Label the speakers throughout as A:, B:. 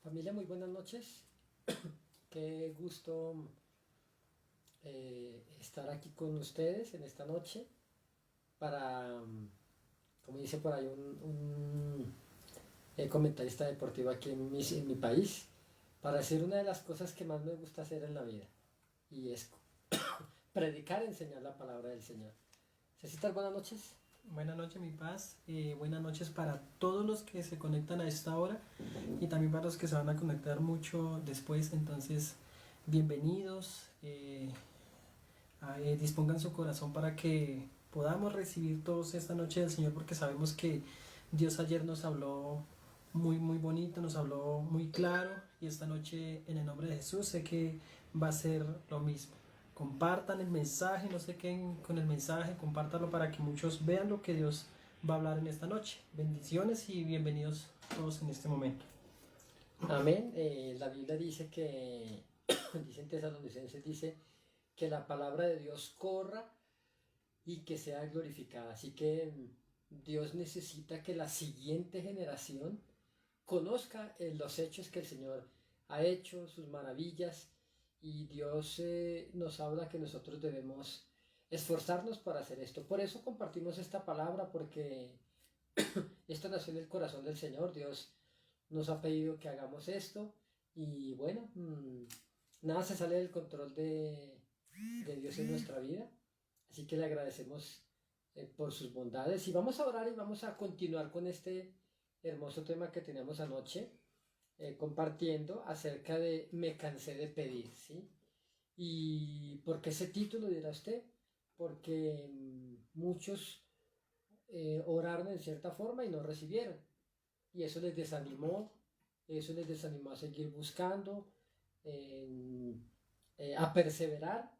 A: Familia, muy buenas noches. Qué gusto estar aquí con ustedes en esta noche para, como dice por ahí un comentarista deportivo aquí en mi país, para hacer una de las cosas que más me gusta hacer en la vida, y es predicar, enseñar la palabra del Señor. Cecitar, buenas noches.
B: Buenas noches, mi paz. Buenas noches para todos los que se conectan a esta hora y también para los que se van a conectar mucho después. Entonces, bienvenidos. Dispongan su corazón para que podamos recibir todos esta noche del Señor, porque sabemos que Dios ayer nos habló muy bonito, nos habló muy claro, y esta noche en el nombre de Jesús sé que va a ser lo mismo. Compartan el mensaje, no se queden con el mensaje, compártanlo para que muchos vean lo que Dios va a hablar en esta noche. Bendiciones y bienvenidos todos en este momento.
A: Amén. La Biblia dice que, dice en Tesalonicenses, dice que la palabra de Dios corra y que sea glorificada. Así que Dios necesita que la siguiente generación conozca los hechos que el Señor ha hecho, sus maravillas, y Dios nos habla que nosotros debemos esforzarnos para hacer esto. Por eso compartimos esta palabra, porque esto nació en el corazón del Señor. Dios nos ha pedido que hagamos esto, y bueno, nada se sale del control de Dios en nuestra vida. Así que le agradecemos por sus bondades, y vamos a orar y vamos a continuar con este hermoso tema que teníamos anoche, compartiendo acerca de Me cansé de pedir, ¿sí? ¿Y por qué ese título, dirá usted? Porque muchos oraron en cierta forma y no recibieron, y eso les desanimó a seguir buscando, eh, a perseverar.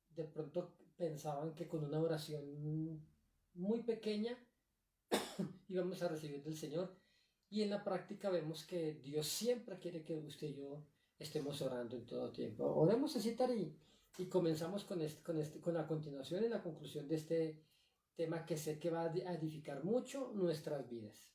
A: De pronto pensaban que con una oración muy pequeña íbamos a recibir del Señor, y en la práctica vemos que Dios siempre quiere que usted y yo estemos orando en todo tiempo. Oremos a citar, y comenzamos con la continuación y la conclusión de este tema que sé que va a edificar mucho nuestras vidas.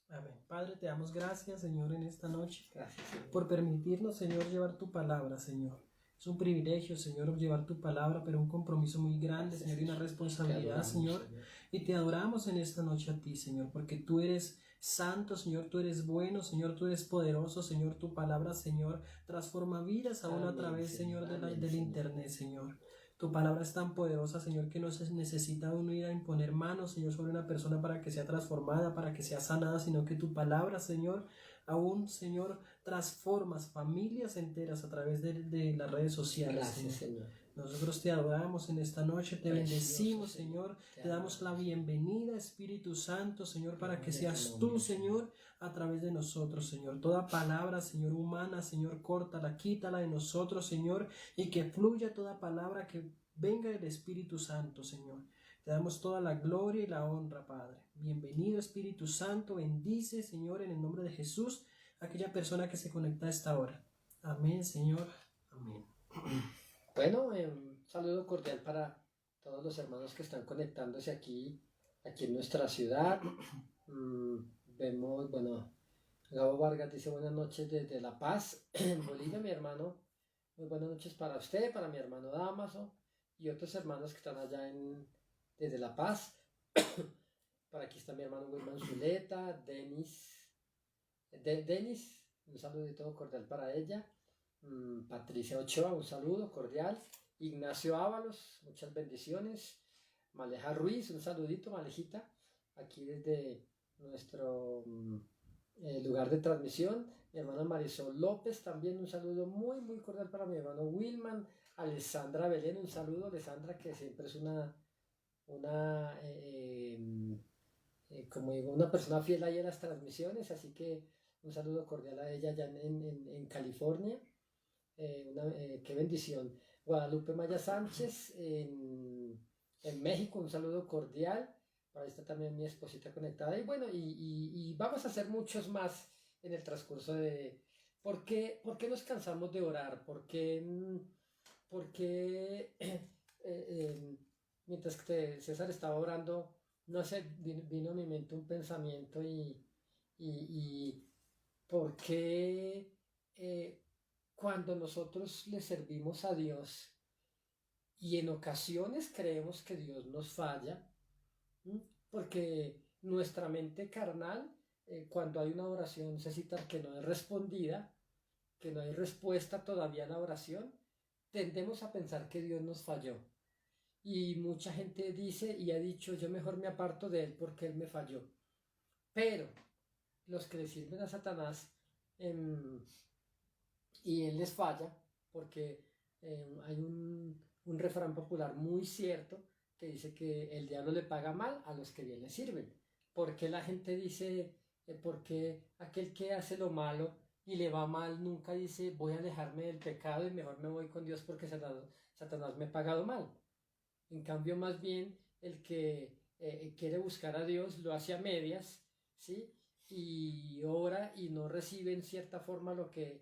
B: Amén. Padre, te damos gracias, Señor, en esta noche,
A: Gracias, Señor.
B: por permitirnos, Señor, llevar tu palabra, Señor. Es un privilegio, Señor, llevar tu palabra, pero un compromiso muy grande,
A: Gracias,
B: Señor, y una
A: Jesús. Te
B: responsabilidad,
A: adoramos,
B: Señor.
A: Señor.
B: Y te adoramos en esta noche a ti, Señor, porque tú eres santo, Señor, tú eres bueno, Señor, tú eres poderoso, Señor, tu palabra, Señor, transforma vidas aún a
A: Amén,
B: través,
A: Señor.
B: Señor,
A: Amén,
B: del
A: Señor.
B: internet, Señor. Tu palabra es tan poderosa, Señor, que no se necesita uno ir a imponer manos, Señor, sobre una persona para que sea transformada, para que sea sanada, sino que tu palabra, Señor, aún, Señor, transformas familias enteras a través de las redes sociales,
A: Gracias,
B: Señor.
A: Señor.
B: Nosotros te adoramos en esta noche, te
A: Precioso,
B: bendecimos,
A: Señor.
B: Señor, te damos la bienvenida, Espíritu Santo, Señor, para que
A: Gloria a tu
B: seas tú,
A: nombre,
B: Señor, a través de nosotros, Señor. Toda palabra, Señor, humana, Señor, córtala, quítala de nosotros, Señor, y que fluya toda palabra que venga del Espíritu Santo, Señor. Te damos toda la gloria y la honra, Padre. Bienvenido, Espíritu Santo, bendice, Señor, en el nombre de Jesús, a aquella persona que se conecta a esta hora. Amén, Señor. Amén.
A: Bueno, un saludo cordial para todos los hermanos que están conectándose aquí en nuestra ciudad. Vemos, bueno, Gabo Vargas dice buenas noches desde La Paz, en Bolivia, mi hermano. Muy buenas noches para usted, para mi hermano Damaso y otros hermanos que están allá desde La Paz. Por aquí está mi hermano Wilman Zuleta, Denis, un saludito cordial para ella. Patricia Ochoa, un saludo cordial. Ignacio Ábalos, muchas bendiciones. Maleja Ruiz, un saludito, Malejita, aquí desde nuestro lugar de transmisión. Mi hermana Marisol López, también un saludo muy cordial para mi hermano Wilman. Alessandra Belén, un saludo, Alessandra, que siempre es como digo, una persona fiel ahí en las transmisiones, así que un saludo cordial a ella allá en California. Qué bendición. Guadalupe Maya Sánchez en México, un saludo cordial. Por ahí está también mi esposita conectada. Y bueno, y vamos a hacer muchos más en el transcurso de... ¿Por qué nos cansamos de orar? ¿Por qué mientras que César estaba orando, no sé, vino a mi mente un pensamiento, y ¿Por qué cuando nosotros le servimos a Dios y en ocasiones creemos que Dios nos falla? ¿Mm? Porque nuestra mente carnal, cuando hay una oración necesita que no es respondida, que no hay respuesta todavía a la oración, tendemos a pensar que Dios nos falló. Y mucha gente dice y ha dicho, yo mejor me aparto de Él porque Él me falló. Pero los que le sirven a Satanás y Él les falla, porque hay un refrán popular muy cierto que dice que el diablo le paga mal a los que bien le sirven. Porque la gente dice, porque aquel que hace lo malo y le va mal nunca dice voy a alejarme del pecado y mejor me voy con Dios porque Satanás me ha pagado mal? En cambio, más bien, el que quiere buscar a Dios lo hace a medias, ¿sí? Y ora y no recibe en cierta forma lo que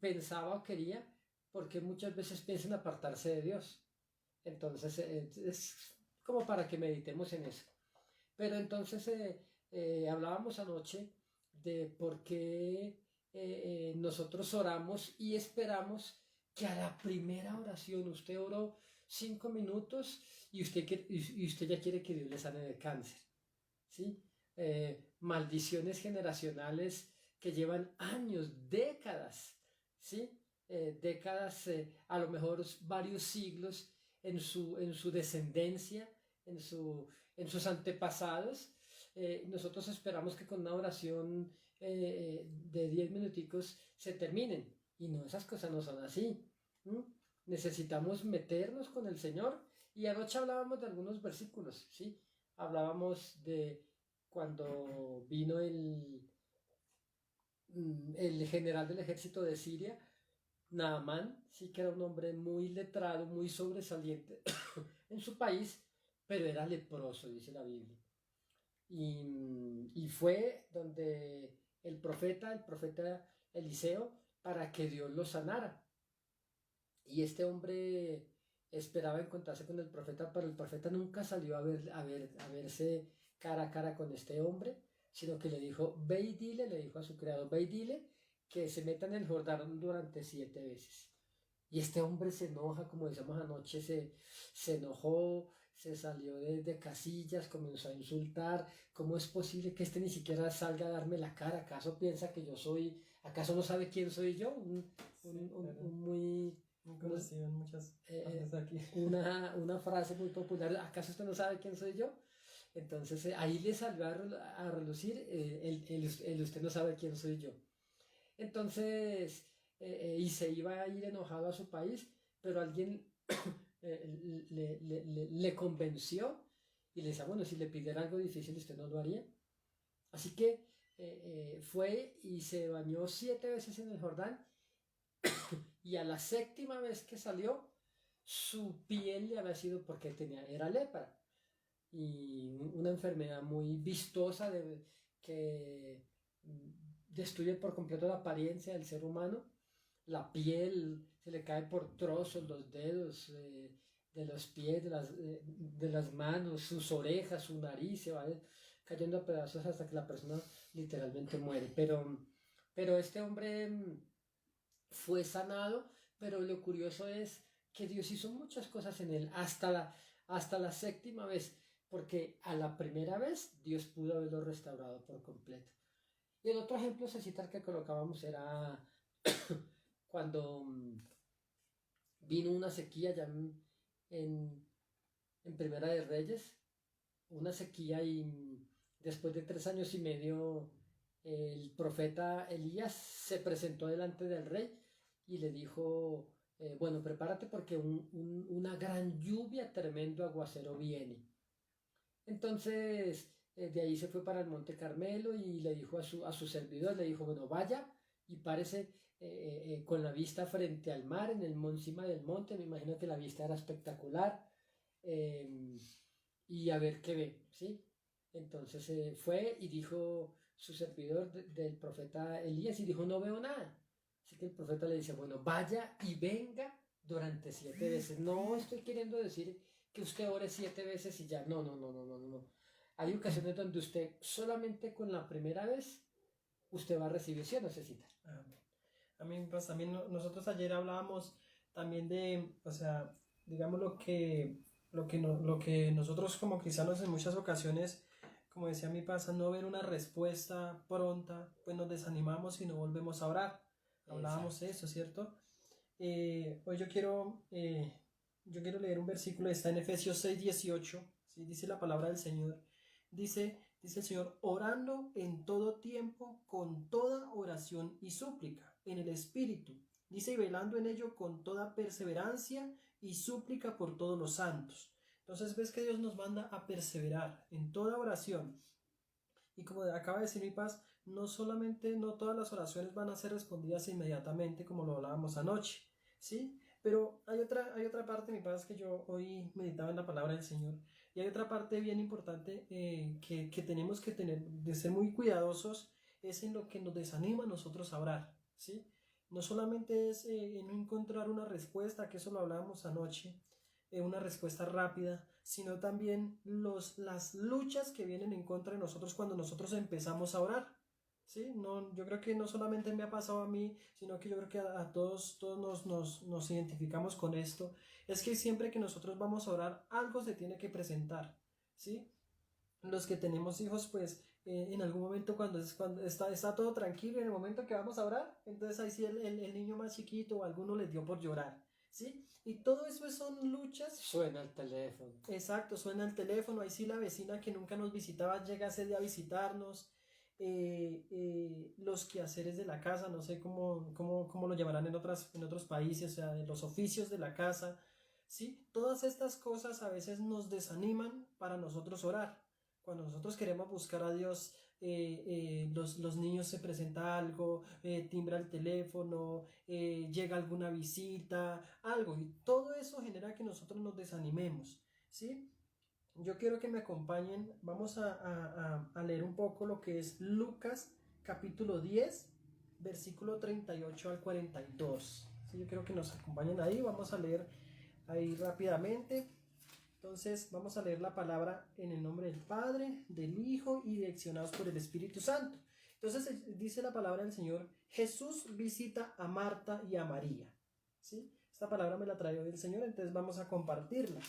A: pensaba o quería, porque muchas veces piensa en apartarse de Dios. Entonces, es como para que meditemos en eso. Pero entonces hablábamos anoche de por qué nosotros oramos y esperamos que a la primera oración usted oró 5 minutos y usted ya quiere que Dios le sane de cáncer, ¿sí? Maldiciones generacionales que llevan años, décadas, ¿sí? Décadas, a lo mejor varios siglos en su descendencia, en, su, en sus antepasados. Nosotros esperamos que con una oración de 10 minuticos se terminen. Y no, esas cosas no son así. ¿Mm? Necesitamos meternos con el Señor. Y anoche hablábamos de algunos versículos, ¿sí? Hablábamos de cuando vino el general del ejército de Siria, Naamán, sí que era un hombre muy letrado, muy sobresaliente en su país, pero era leproso, dice la Biblia. Y fue donde el profeta Eliseo, para que Dios lo sanara. Y este hombre esperaba encontrarse con el profeta, pero el profeta nunca salió a verse cara a cara con este hombre, sino que le dijo, ve y dile, le dijo a su criado, ve y dile que se meta en el Jordán durante 7 veces. Y este hombre se enoja, como decíamos anoche, se enojó, se salió de casillas, comenzó a insultar. ¿Cómo es posible que este ni siquiera salga a darme la cara? ¿Acaso piensa que yo soy, acaso no sabe quién soy yo?
B: Muy conocido en muchas partes aquí.
A: Una frase muy popular, ¿acaso usted no sabe quién soy yo? Entonces ahí le salió a relucir el usted no sabe quién soy yo. Entonces, y se iba a ir enojado a su país, pero alguien le convenció y le decía, bueno, si le pidiera algo difícil, usted no lo haría. Así que fue y se bañó 7 veces en el Jordán y a la 7ª vez que salió, su piel le había sido porque era lepra y una enfermedad muy vistosa que destruye por completo la apariencia del ser humano. La piel se le cae por trozos, los dedos de los pies, de las manos, sus orejas, su nariz, se va cayendo a pedazos hasta que la persona literalmente muere. Pero este hombre fue sanado, pero lo curioso es que Dios hizo muchas cosas en él hasta la 7ª vez, porque a la primera vez Dios pudo haberlo restaurado por completo. Y el otro ejemplo, Cecitar, que colocábamos era cuando vino una sequía ya en Primera de Reyes, una sequía y después de 3 años y medio el profeta Elías se presentó delante del rey y le dijo, bueno, prepárate porque una gran lluvia, tremendo aguacero viene. Entonces, de ahí se fue para el Monte Carmelo y le dijo a su servidor, le dijo, bueno, vaya y párese con la vista frente al mar, encima del monte, me imagino que la vista era espectacular, y a ver qué ve, ¿sí? Entonces fue y dijo su servidor del profeta Elías y dijo, no veo nada. Así que el profeta le dice, bueno, vaya y venga durante 7 veces. No estoy queriendo decir que usted ore 7 veces y ya, no. Hay ocasiones donde usted solamente con la primera vez usted va a recibir, ¿sí o no, Cecita?
B: Amén. Amén. Pues también nosotros ayer hablábamos también de, o sea, digamos lo que nosotros como cristianos en muchas ocasiones, como decía mi pasa, no ver una respuesta pronta, pues nos desanimamos y no volvemos a orar. Hablábamos de
A: Exacto.
B: eso, ¿cierto? Hoy yo quiero leer un versículo, está en Efesios 6:18, ¿sí? Dice la palabra del Señor. Dice el Señor, orando en todo tiempo, con toda oración y súplica, en el Espíritu. Dice, y velando en ello con toda perseverancia y súplica por todos los santos. Entonces ves que Dios nos manda a perseverar en toda oración. Y como acaba de decir mi paz, no solamente, no todas las oraciones van a ser respondidas inmediatamente, como lo hablábamos anoche, ¿sí? Pero hay otra parte, mi paz, que yo hoy meditaba en la palabra del Señor. Y hay otra parte bien importante que tenemos que tener, de ser muy cuidadosos, es en lo que nos desanima a nosotros a orar, ¿sí? No solamente es en no encontrar una respuesta, que eso lo hablábamos anoche, una respuesta rápida, sino también las luchas que vienen en contra de nosotros cuando nosotros empezamos a orar. ¿Sí? No, yo creo que no solamente me ha pasado a mí, sino que yo creo que a todos nos identificamos con esto. Es que siempre que nosotros vamos a orar, algo se tiene que presentar. ¿Sí? Los que tenemos hijos, pues en algún momento cuando está todo tranquilo, en el momento que vamos a orar, entonces ahí sí el niño más chiquito o alguno les dio por llorar, ¿sí? Y todo eso son luchas.
A: Suena el teléfono.
B: Exacto, suena el teléfono, ahí sí la vecina que nunca nos visitaba llega ese día a visitarnos, los quehaceres de la casa, no sé cómo lo llamarán en otros países, o sea, de los oficios de la casa, ¿sí? Todas estas cosas a veces nos desaniman para nosotros orar. Cuando nosotros queremos buscar a Dios, los niños se presenta algo, timbra el teléfono, llega alguna visita, algo, y todo eso genera que nosotros nos desanimemos, ¿sí? Yo quiero que me acompañen, vamos a leer un poco lo que es Lucas capítulo 10 versículo 38 al 42. ¿Sí? Yo quiero que nos acompañen ahí, vamos a leer ahí rápidamente. Entonces vamos a leer la palabra en el nombre del Padre, del Hijo y direccionados por el Espíritu Santo. Entonces dice la palabra del Señor, Jesús visita a Marta y a María. ¿Sí? Esta palabra me la trajo del Señor, entonces vamos a compartirla.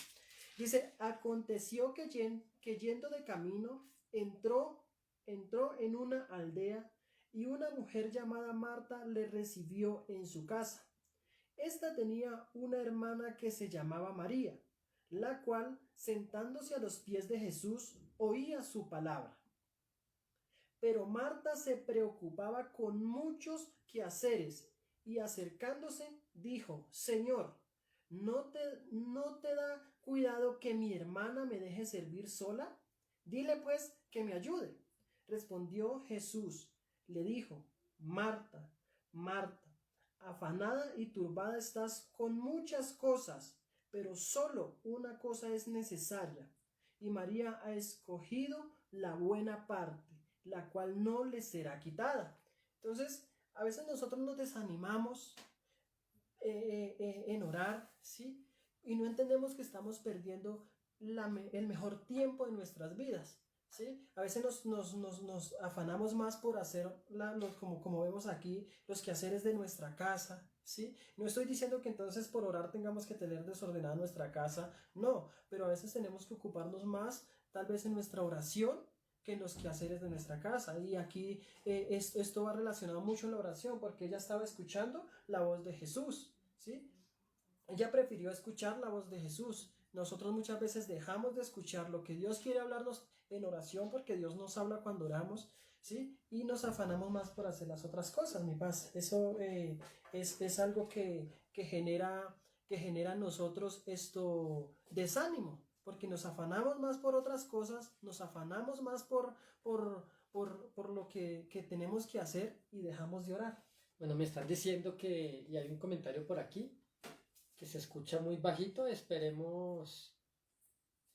B: Dice, aconteció que yendo de camino, entró en una aldea y una mujer llamada Marta le recibió en su casa. Esta tenía una hermana que se llamaba María, la cual, sentándose a los pies de Jesús, oía su palabra. Pero Marta se preocupaba con muchos quehaceres y acercándose dijo, Señor, ¿no te da cuidado que mi hermana me deje servir sola? Dile pues que me ayude. Respondió Jesús, le dijo, Marta, Marta, afanada y turbada estás con muchas cosas, pero solo una cosa es necesaria, y María ha escogido la buena parte, la cual no le será quitada. Entonces, a veces nosotros nos desanimamos en orar, ¿sí? Y no entendemos que estamos perdiendo el mejor tiempo de nuestras vidas. ¿Sí? A veces nos afanamos más por hacer, como vemos aquí, los quehaceres de nuestra casa, ¿sí? No estoy diciendo que entonces por orar tengamos que tener desordenada nuestra casa, no, pero a veces tenemos que ocuparnos más, tal vez en nuestra oración, que en los quehaceres de nuestra casa. Y aquí esto va relacionado mucho en la oración, porque ella estaba escuchando la voz de Jesús, ¿sí? Ella prefirió escuchar la voz de Jesús. Nosotros muchas veces dejamos de escuchar lo que Dios quiere hablarnos en oración porque Dios nos habla cuando oramos, ¿sí? Y nos afanamos más por hacer las otras cosas, mi paz. Eso es algo que genera en nosotros esto desánimo, porque nos afanamos más por otras cosas, nos afanamos más por lo que tenemos que hacer y dejamos de orar.
A: Bueno, me están diciendo que, y hay un comentario por aquí, que se escucha muy bajito. Esperemos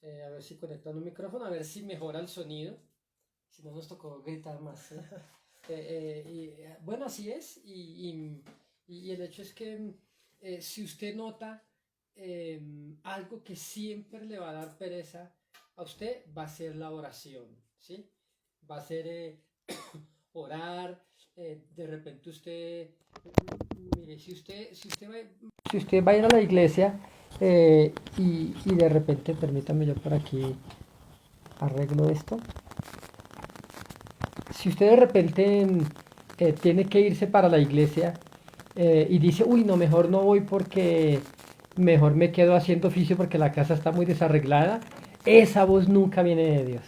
A: a ver si conectan un micrófono, a ver si mejora el sonido. Si no nos tocó gritar más. Bueno, así es. Y el hecho es que si usted nota algo que siempre le va a dar pereza a usted, va a ser la oración, ¿sí? Va a ser orar, de repente usted, mire, si usted va a ir a la iglesia y de repente, permítame yo por aquí arreglo esto. Si usted de repente tiene que irse para la iglesia y dice, uy, no, mejor no voy porque mejor me quedo haciendo oficio porque la casa está muy desarreglada, esa voz nunca viene de Dios.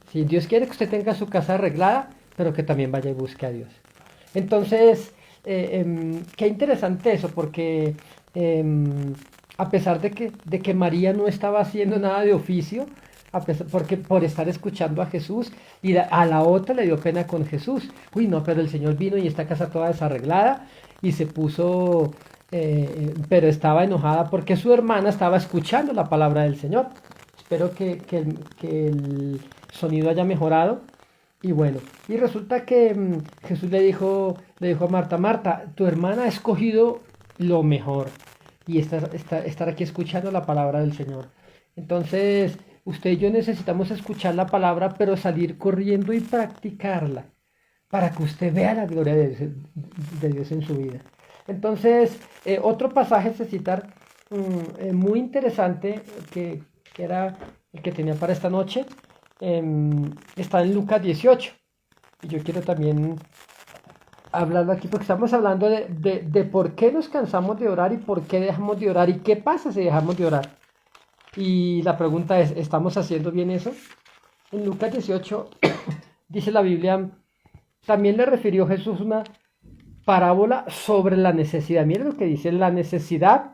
A: Si Dios quiere que usted tenga su casa arreglada, pero que también vaya y busque a Dios. Entonces, qué interesante eso, porque a pesar de que María no estaba haciendo nada de oficio, porque por estar escuchando a Jesús, y a la otra le dio pena con Jesús. Uy, no, pero el Señor vino y esta casa toda desarreglada y se puso, pero estaba enojada porque su hermana estaba escuchando la palabra del Señor. Espero que el sonido haya mejorado. Y bueno, y resulta que Jesús le dijo a Marta, Marta, tu hermana ha escogido lo mejor y estar aquí escuchando la palabra del Señor. Entonces, usted y yo necesitamos escuchar la palabra, pero salir corriendo y practicarla para que usted vea la gloria de Dios en su vida. Entonces, otro pasaje a citar muy interesante que era el que tenía para esta noche está en Lucas 18. Y yo quiero también hablarlo aquí porque estamos hablando de por qué nos cansamos de orar y por qué dejamos de orar y qué pasa si dejamos de orar. Y la pregunta es, ¿estamos haciendo bien eso? En Lucas 18 dice la Biblia, también le refirió Jesús una parábola sobre la necesidad. Miren lo que dice, la necesidad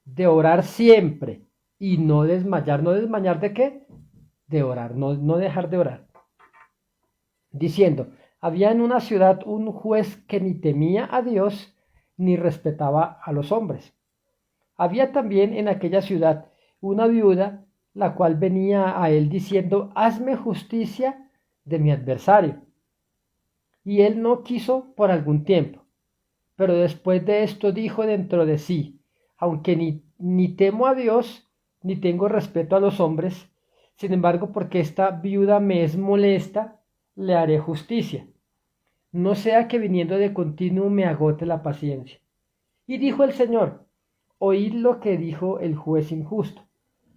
A: de orar siempre y no desmayar. ¿No desmayar de qué? De orar, no dejar de orar. Diciendo, había en una ciudad un juez que ni temía a Dios ni respetaba a los hombres. Había también en aquella ciudad una viuda, la cual venía a él diciendo, hazme justicia de mi adversario. Y él no quiso por algún tiempo. Pero después de esto dijo dentro de sí, aunque ni temo a Dios, ni tengo respeto a los hombres, sin embargo, porque esta viuda me es molesta, le haré justicia. No sea que viniendo de continuo me agote la paciencia. Y dijo el Señor, oíd lo que dijo el juez injusto.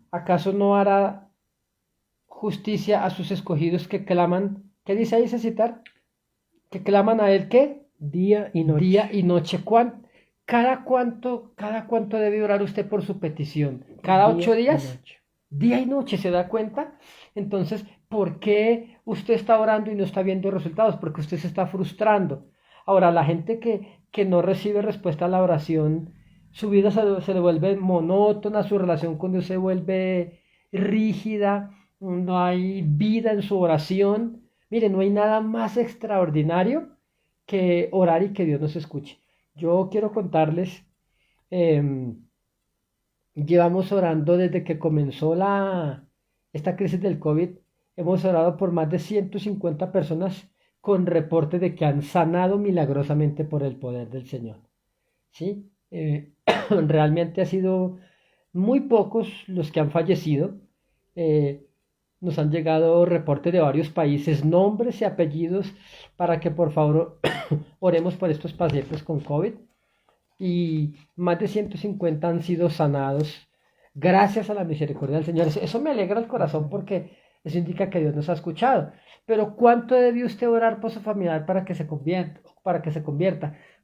A: ¿Acaso no hará justicia a sus escogidos que claman? ¿Qué dice ahí citar? Que claman a él, ¿qué?
B: Día y noche.
A: Día y noche. ¿Cada cuánto debe orar usted por su petición? ¿Cada 8 días? Día y noche, ¿se da cuenta? Entonces, ¿por qué usted está orando y no está viendo resultados? Porque usted se está frustrando. Ahora, la gente que no recibe respuesta a la oración, su vida se le vuelve monótona, su relación con Dios se vuelve rígida, no hay vida en su oración. Mire, no hay nada más extraordinario que orar y que Dios nos escuche. Yo quiero contarles, llevamos orando desde que comenzó esta crisis del COVID, hemos orado por más de 150 personas con reporte de que han sanado milagrosamente por el poder del Señor. ¿Sí? Realmente ha sido muy pocos los que han fallecido. Nos han llegado reportes de varios países, nombres y apellidos, para que por favor oremos por estos pacientes con COVID. Y más de 150 han sido sanados gracias a la misericordia del Señor. Eso me alegra el corazón porque eso indica que Dios nos ha escuchado. Pero ¿cuánto debe usted orar por su familiar para que se convierta?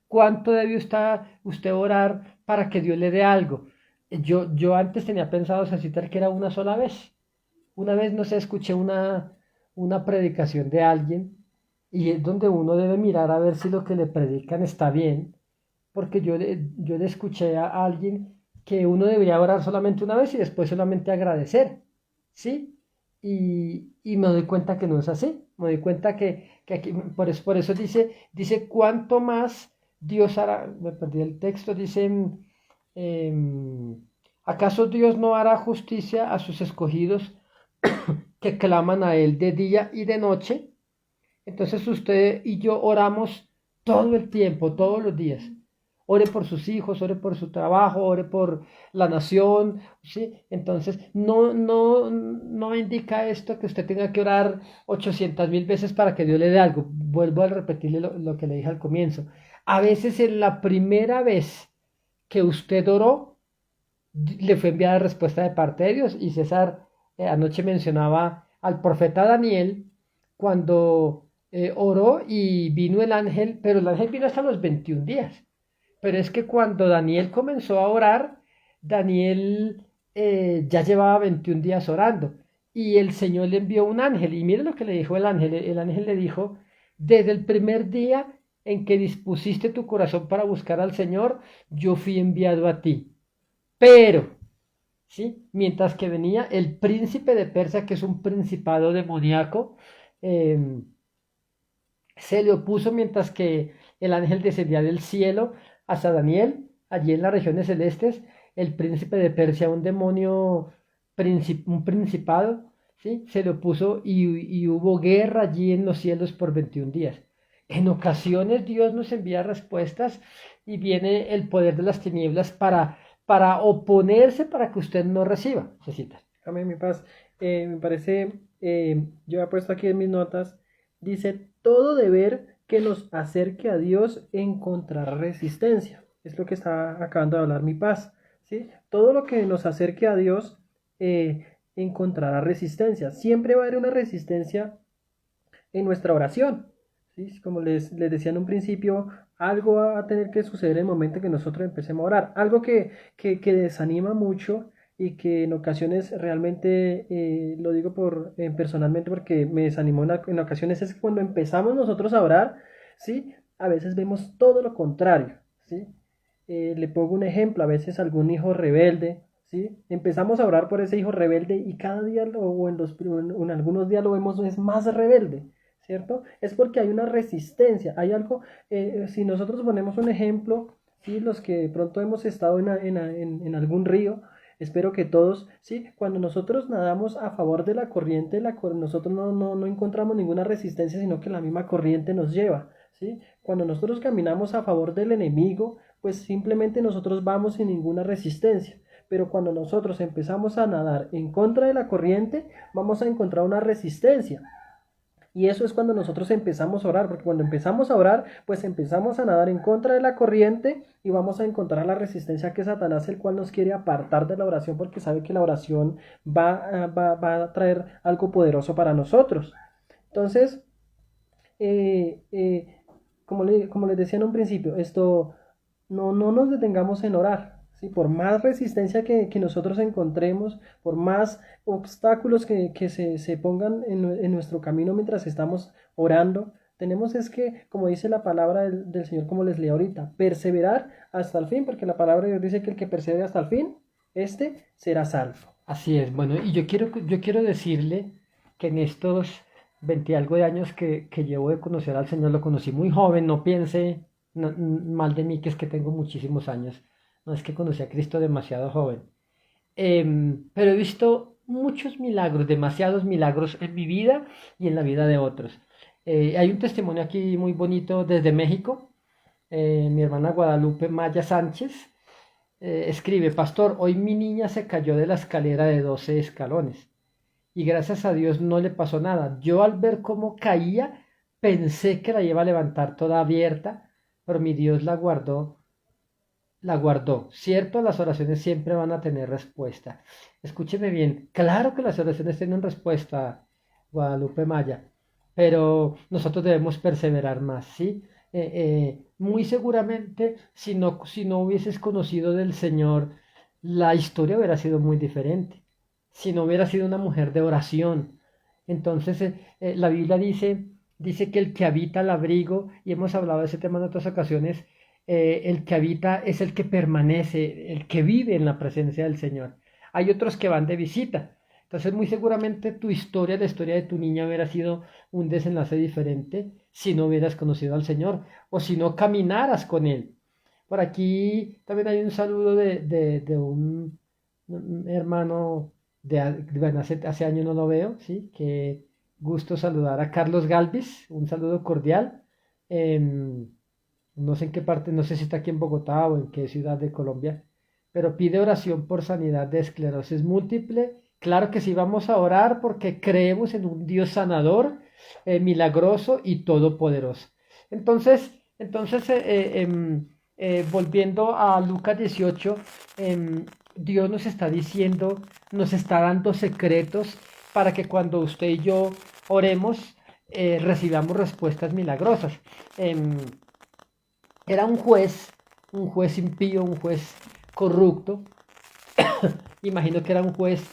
A: ¿Cuánto debe usted orar para que Dios le dé algo? Yo antes tenía pensado citar que era una sola vez. Una vez, no sé, escuché una predicación de alguien y es donde uno debe mirar a ver si lo que le predican está bien, porque yo le escuché a alguien que uno debería orar solamente una vez y después solamente agradecer, ¿sí? Y me doy cuenta que no es así, me doy cuenta que aquí, por eso dice, ¿cuánto más Dios hará? Me perdí el texto, dice, ¿acaso Dios no hará justicia a sus escogidos que claman a Él de día y de noche? Entonces usted y yo oramos todo el tiempo, todos los días. ore por sus hijos, ore por su trabajo, ore por la nación, ¿sí? Entonces, no indica esto que usted tenga que orar 800.000 veces para que Dios le dé algo. Vuelvo a repetirle lo que le dije al comienzo. A veces en la primera vez que usted oró, le fue enviada respuesta de parte de Dios. Y César anoche mencionaba al profeta Daniel cuando oró y vino el ángel, pero el ángel vino hasta los 21 días. Pero es que cuando Daniel comenzó a orar, Daniel ya llevaba 21 días orando y el Señor le envió un ángel. Y mire lo que le dijo el ángel. El ángel le dijo, desde el primer día en que dispusiste tu corazón para buscar al Señor, yo fui enviado a ti. Pero, ¿sí? Mientras que venía el príncipe de Persia, que es un principado demoníaco, eh, se le opuso mientras que el ángel descendía del cielo hasta Daniel, allí en las regiones celestes, el príncipe de Persia, un demonio, un principado, ¿sí? Se le opuso y hubo guerra allí en los cielos por 21 días. En ocasiones Dios nos envía respuestas y viene el poder de las tinieblas para oponerse para que usted no reciba. Cecitas.
B: Amén, mi paz. Me parece, yo he puesto aquí en mis notas, dice, todo deber que nos acerque a Dios encontrará resistencia. Es lo que está acabando de hablar mi paz. ¿Sí? Todo lo que nos acerque a Dios encontrará resistencia. Siempre va a haber una resistencia en nuestra oración. ¿Sí? Como les decía en un principio, algo va a tener que suceder en el momento que nosotros empecemos a orar. Algo que desanima mucho y que en ocasiones realmente lo digo personalmente porque me desanimó en ocasiones es que cuando empezamos nosotros a orar, ¿sí? A veces vemos todo lo contrario, ¿sí? Le pongo un ejemplo, a veces algún hijo rebelde, ¿sí? Empezamos a orar por ese hijo rebelde y cada día en algunos días lo vemos es más rebelde, ¿cierto? Es porque hay una resistencia, hay algo, si nosotros ponemos un ejemplo, ¿sí? Los que de pronto hemos estado en algún río, espero que todos, ¿sí? Cuando nosotros nadamos a favor de la corriente, nosotros no encontramos ninguna resistencia, sino que la misma corriente nos lleva, ¿sí? Cuando nosotros caminamos a favor del enemigo, pues simplemente nosotros vamos sin ninguna resistencia. Pero cuando nosotros empezamos a nadar en contra de la corriente, vamos a encontrar una resistencia. Y eso es cuando nosotros empezamos a orar, porque cuando empezamos a orar, pues empezamos a nadar en contra de la corriente y vamos a encontrar la resistencia que Satanás, el cual nos quiere apartar de la oración, porque sabe que la oración va a traer algo poderoso para nosotros. Entonces, como les decía en un principio, no nos detengamos en orar. ¿Sí? Por más resistencia que nosotros encontremos, por más obstáculos que se pongan en nuestro camino mientras estamos orando, tenemos es que, como dice la palabra del Señor, como les leí ahorita, perseverar hasta el fin, porque la palabra de Dios dice que el que persevere hasta el fin, este será salvo.
A: Así es, bueno, y yo quiero decirle que en estos 20 y algo de años que llevo de conocer al Señor, lo conocí muy joven, no piense mal de mí, que es que tengo muchísimos años, no es que conocí a Cristo demasiado joven. Pero he visto muchos milagros, demasiados milagros en mi vida y en la vida de otros. Hay un testimonio aquí muy bonito desde México. Mi hermana Guadalupe Maya Sánchez escribe, Pastor, hoy mi niña se cayó de la escalera de 12 escalones y gracias a Dios no le pasó nada. Yo al ver cómo caía pensé que la iba a levantar toda abierta, pero mi Dios la guardó. Cierto, las oraciones siempre van a tener respuesta. Escúcheme bien, claro que las oraciones tienen respuesta, Guadalupe Maya, pero nosotros debemos perseverar más, ¿sí? Muy seguramente, si no hubieses conocido del Señor, la historia hubiera sido muy diferente. Si no hubiera sido una mujer de oración. Entonces, la Biblia dice que el que habita el abrigo, y hemos hablado de ese tema en otras ocasiones, el que habita es el que permanece, el que vive en la presencia del Señor. Hay otros que van de visita. Entonces, muy seguramente tu historia, la historia de tu niña hubiera sido un desenlace diferente si no hubieras conocido al Señor o si no caminaras con Él. Por aquí también hay un saludo de un hermano, bueno, hace años no lo veo, ¿sí? Que gusto saludar a Carlos Galvis, un saludo cordial. no sé en qué parte, no sé si está aquí en Bogotá o en qué ciudad de Colombia, pero pide oración por sanidad de esclerosis múltiple. Claro que sí vamos a orar porque creemos en un Dios sanador, milagroso y todopoderoso. Entonces, volviendo a Lucas 18, Dios nos está diciendo, nos está dando secretos para que cuando usted y yo oremos, recibamos respuestas milagrosas. Em, Era un juez impío, un juez corrupto. Imagino que era un juez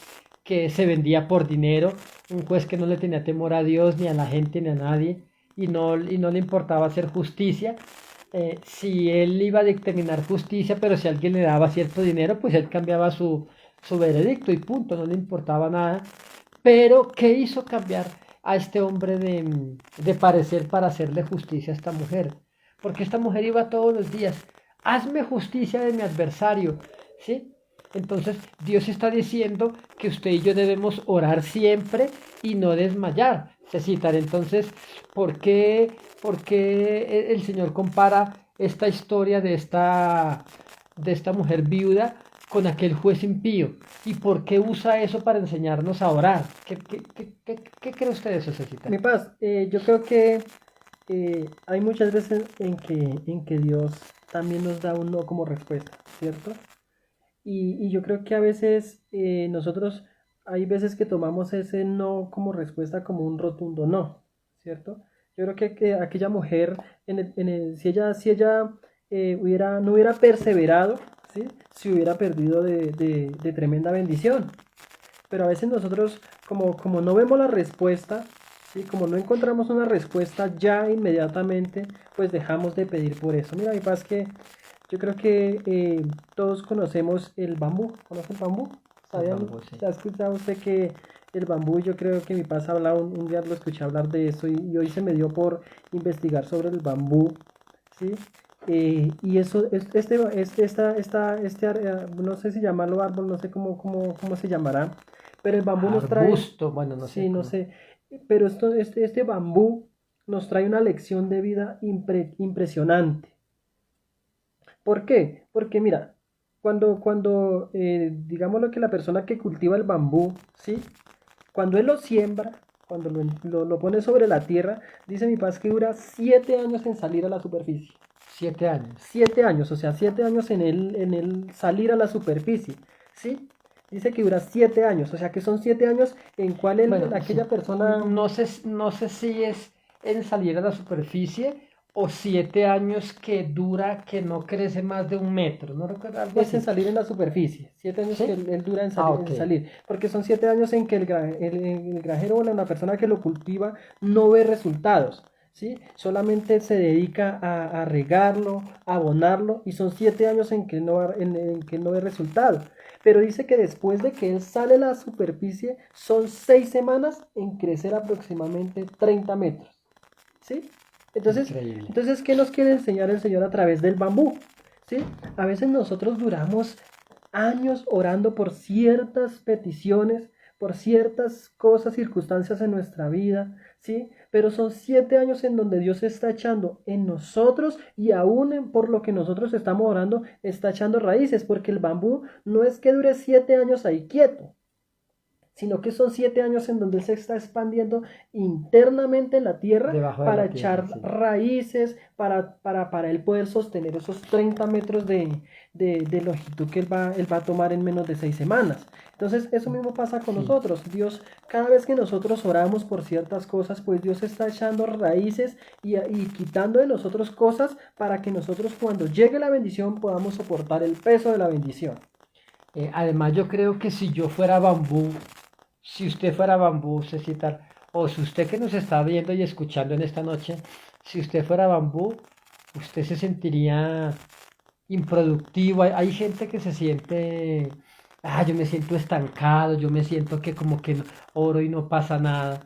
A: que se vendía por dinero, un juez que no le tenía temor a Dios, ni a la gente, ni a nadie, y no le importaba hacer justicia. Si él iba a dictaminar justicia, pero si alguien le daba cierto dinero, pues él cambiaba su veredicto y punto, no le importaba nada. Pero, ¿qué hizo cambiar a este hombre de parecer para hacerle justicia a esta mujer? Porque esta mujer iba todos los días, hazme justicia de mi adversario, ¿sí? Entonces Dios está diciendo que usted y yo debemos orar siempre y no desmayar. Se citan entonces, ¿por qué el Señor compara esta historia de esta mujer viuda con aquel juez impío? ¿Y por qué usa eso para enseñarnos a orar? ¿Qué cree usted de eso, Cecita?
B: Mi paz, yo creo que hay muchas veces en que Dios también nos da un no como respuesta, ¿cierto? Y yo creo que a veces nosotros, hay veces que tomamos ese no como respuesta como un rotundo no, ¿cierto? Yo creo que aquella mujer, si ella no hubiera perseverado, ¿sí? Se hubiera perdido de tremenda bendición. Pero a veces nosotros, como no vemos la respuesta, ¿sí? Como no encontramos una respuesta ya inmediatamente, pues dejamos de pedir por eso. Mira, mi paz, que yo creo que todos conocemos el bambú. ¿Conoce el bambú?
A: El
B: ¿Sabían?
A: bambú, sí.
B: ¿Ha escuchado usted que el bambú? Yo creo que mi paz hablaba un día lo escuché hablar de eso y hoy se me dio por investigar sobre el bambú, ¿sí? Y eso, no sé si llamarlo árbol, no sé cómo se llamará, pero el bambú nos trae,
A: Arbusto, bueno, no sé
B: sí, no
A: cómo.
B: sé, pero este bambú nos trae una lección de vida impresionante. ¿Por qué? Porque mira, digamos lo que la persona que cultiva el bambú, ¿sí? Cuando él lo siembra, cuando lo pone sobre la tierra, dice mi paz que dura 7 años en salir a la superficie.
A: 7 años.
B: 7 años, o sea, 7 años en el salir a la superficie, ¿sí? Dice que dura 7 años, o sea que son 7 años en cual
A: Bueno,
B: aquella persona,
A: no sé si es en salir a la superficie o 7 años que dura, que no crece más de 1 metro, no recuerdo algo
B: es en
A: así.
B: salir en la superficie, 7 años que
A: ¿Sí?
B: él dura
A: Ok.
B: en salir, porque son 7 años en que el granjero o la persona que lo cultiva no ve resultados, ¿sí? Solamente se dedica a regarlo, a abonarlo, y son 7 años en que no ve resultados. Pero dice que después de que él sale a la superficie, son 6 semanas en crecer aproximadamente 30 metros, ¿sí? Entonces,
A: Increíble.
B: entonces, ¿qué nos quiere enseñar el Señor a través del bambú? ¿Sí? A veces nosotros duramos años orando por ciertas peticiones, por ciertas cosas, circunstancias en nuestra vida, ¿sí? Pero son 7 años en donde Dios está echando en nosotros y aún por lo que nosotros estamos orando, está echando raíces, porque el bambú no es que dure 7 años ahí quieto, sino que son 7 años en donde él se está expandiendo internamente en la tierra
A: Debajo de
B: para
A: la tierra,
B: echar
A: sí.
B: raíces, para él poder sostener esos 30 metros de longitud que él va a tomar en menos de 6 semanas. Entonces, eso mismo pasa con
A: Sí.
B: nosotros. Dios, cada vez que nosotros oramos por ciertas cosas, pues Dios está echando raíces y quitando de nosotros cosas para que nosotros cuando llegue la bendición podamos soportar el peso de la bendición.
A: Además, yo creo que si yo fuera bambú, si usted fuera bambú, Cecitar, o si usted que nos está viendo y escuchando en esta noche, si usted fuera bambú, usted se sentiría improductivo. Hay gente que se siente, yo me siento estancado, yo me siento que como que oro y no pasa nada.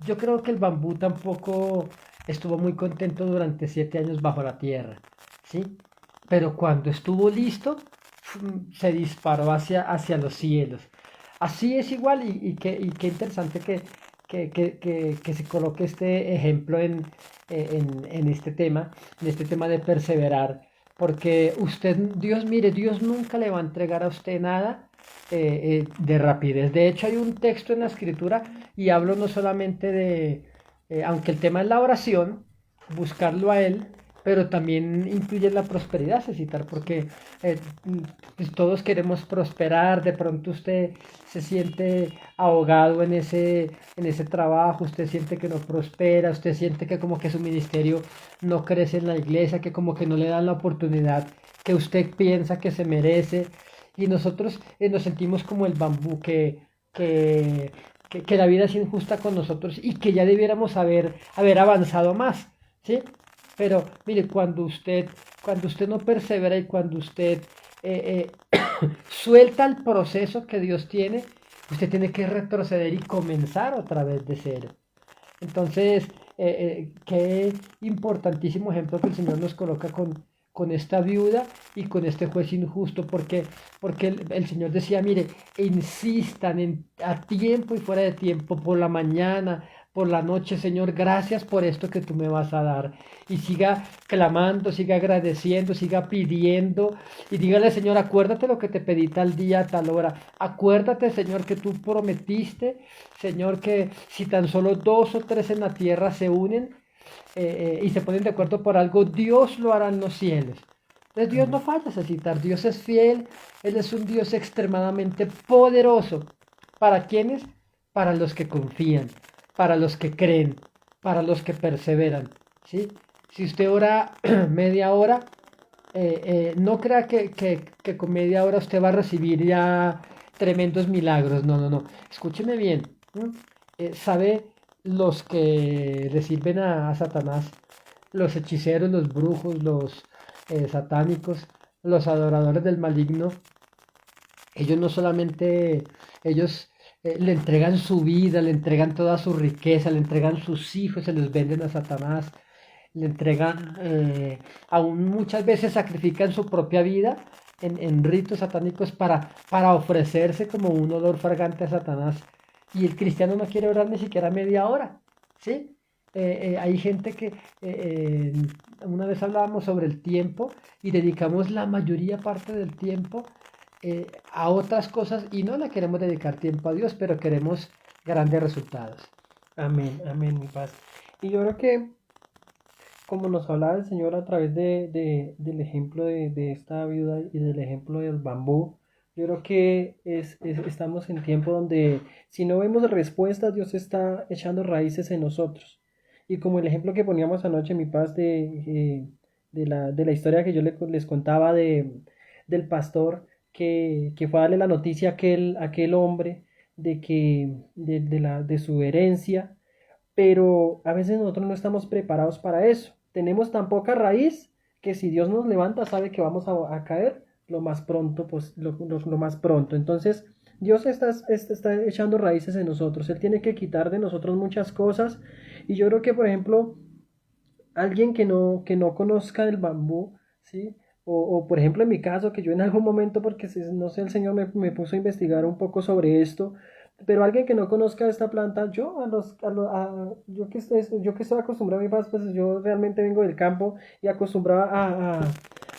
A: Yo creo que el bambú tampoco estuvo muy contento durante 7 años bajo la tierra, ¿sí? Pero cuando estuvo listo, se disparó hacia los cielos. Así es igual y qué interesante que se coloque este ejemplo en este tema de perseverar, porque usted, Dios, mire, Dios nunca le va a entregar a usted nada de rapidez. De hecho, hay un texto en la escritura y hablo no solamente aunque el tema es la oración, buscarlo a Él, pero también incluye la prosperidad, Cecitar, porque eh, pues todos queremos prosperar, de pronto usted se siente ahogado en ese trabajo, usted siente que no prospera, usted siente que como que su ministerio no crece en la iglesia, que como que no le dan la oportunidad que usted piensa que se merece, y nosotros nos sentimos como el bambú que la vida es injusta con nosotros y que ya debiéramos haber avanzado más, ¿sí? Pero mire, cuando usted no persevera y cuando usted suelta el proceso que Dios tiene, usted tiene que retroceder y comenzar otra vez de cero. Entonces, qué importantísimo ejemplo que el Señor nos coloca con esta viuda y con este juez injusto, porque el Señor decía, mire, insistan a tiempo y fuera de tiempo, por la mañana, por la noche, Señor, gracias por esto que tú me vas a dar. Y siga clamando, siga agradeciendo, siga pidiendo. Y dígale, Señor, acuérdate lo que te pedí tal día, tal hora. Acuérdate, Señor, que tú prometiste, Señor, que si tan solo dos o tres en la tierra se unen y se ponen de acuerdo por algo, Dios lo hará en los cielos. Entonces Dios no
B: Amén.
A: falla, citar. Dios es fiel, Él es un Dios extremadamente poderoso. ¿Para quiénes? Para los que confían, para los que creen, para los que perseveran. ¿Sí? Si usted ora media hora, no crea que con media hora usted va a recibir ya tremendos milagros. No, no, no. Escúcheme bien. ¿Sabe los que le sirven a Satanás? Los hechiceros, los brujos, los satánicos, los adoradores del maligno. Ellos no solamente, ellos le entregan su vida, le entregan toda su riqueza, le entregan sus hijos, se los venden a Satanás, le entregan, aún muchas veces sacrifican su propia vida en ritos satánicos para ofrecerse como un olor fragante a Satanás. Y el cristiano no quiere orar ni siquiera media hora, ¿sí? Hay gente que una vez hablábamos sobre el tiempo y dedicamos la mayoría parte del tiempo a otras cosas y no le queremos dedicar tiempo a Dios, pero queremos grandes resultados.
B: Amén, amén, mi paz. Y yo creo que, como nos hablaba el Señor a través del ejemplo de esta viuda y del ejemplo del bambú, yo creo que estamos en tiempo donde si no vemos respuestas, Dios está echando raíces en nosotros. Y como el ejemplo que poníamos anoche, mi paz, de la historia que yo les contaba del pastor que fue a darle la noticia a aquel hombre de su herencia, pero a veces nosotros no estamos preparados para eso. Tenemos tan poca raíz que si Dios nos levanta sabe que vamos a caer lo más pronto, pues lo más pronto. Entonces, Dios está echando raíces en nosotros. Él tiene que quitar de nosotros muchas cosas. Y yo creo que, por ejemplo, alguien que no conozca el bambú, ¿sí? O, por ejemplo en mi caso, que yo en algún momento, porque no sé, el Señor me puso a investigar un poco sobre esto, pero alguien que no conozca esta planta, yo que estoy acostumbrado a mi paz, pues yo realmente vengo del campo y acostumbrado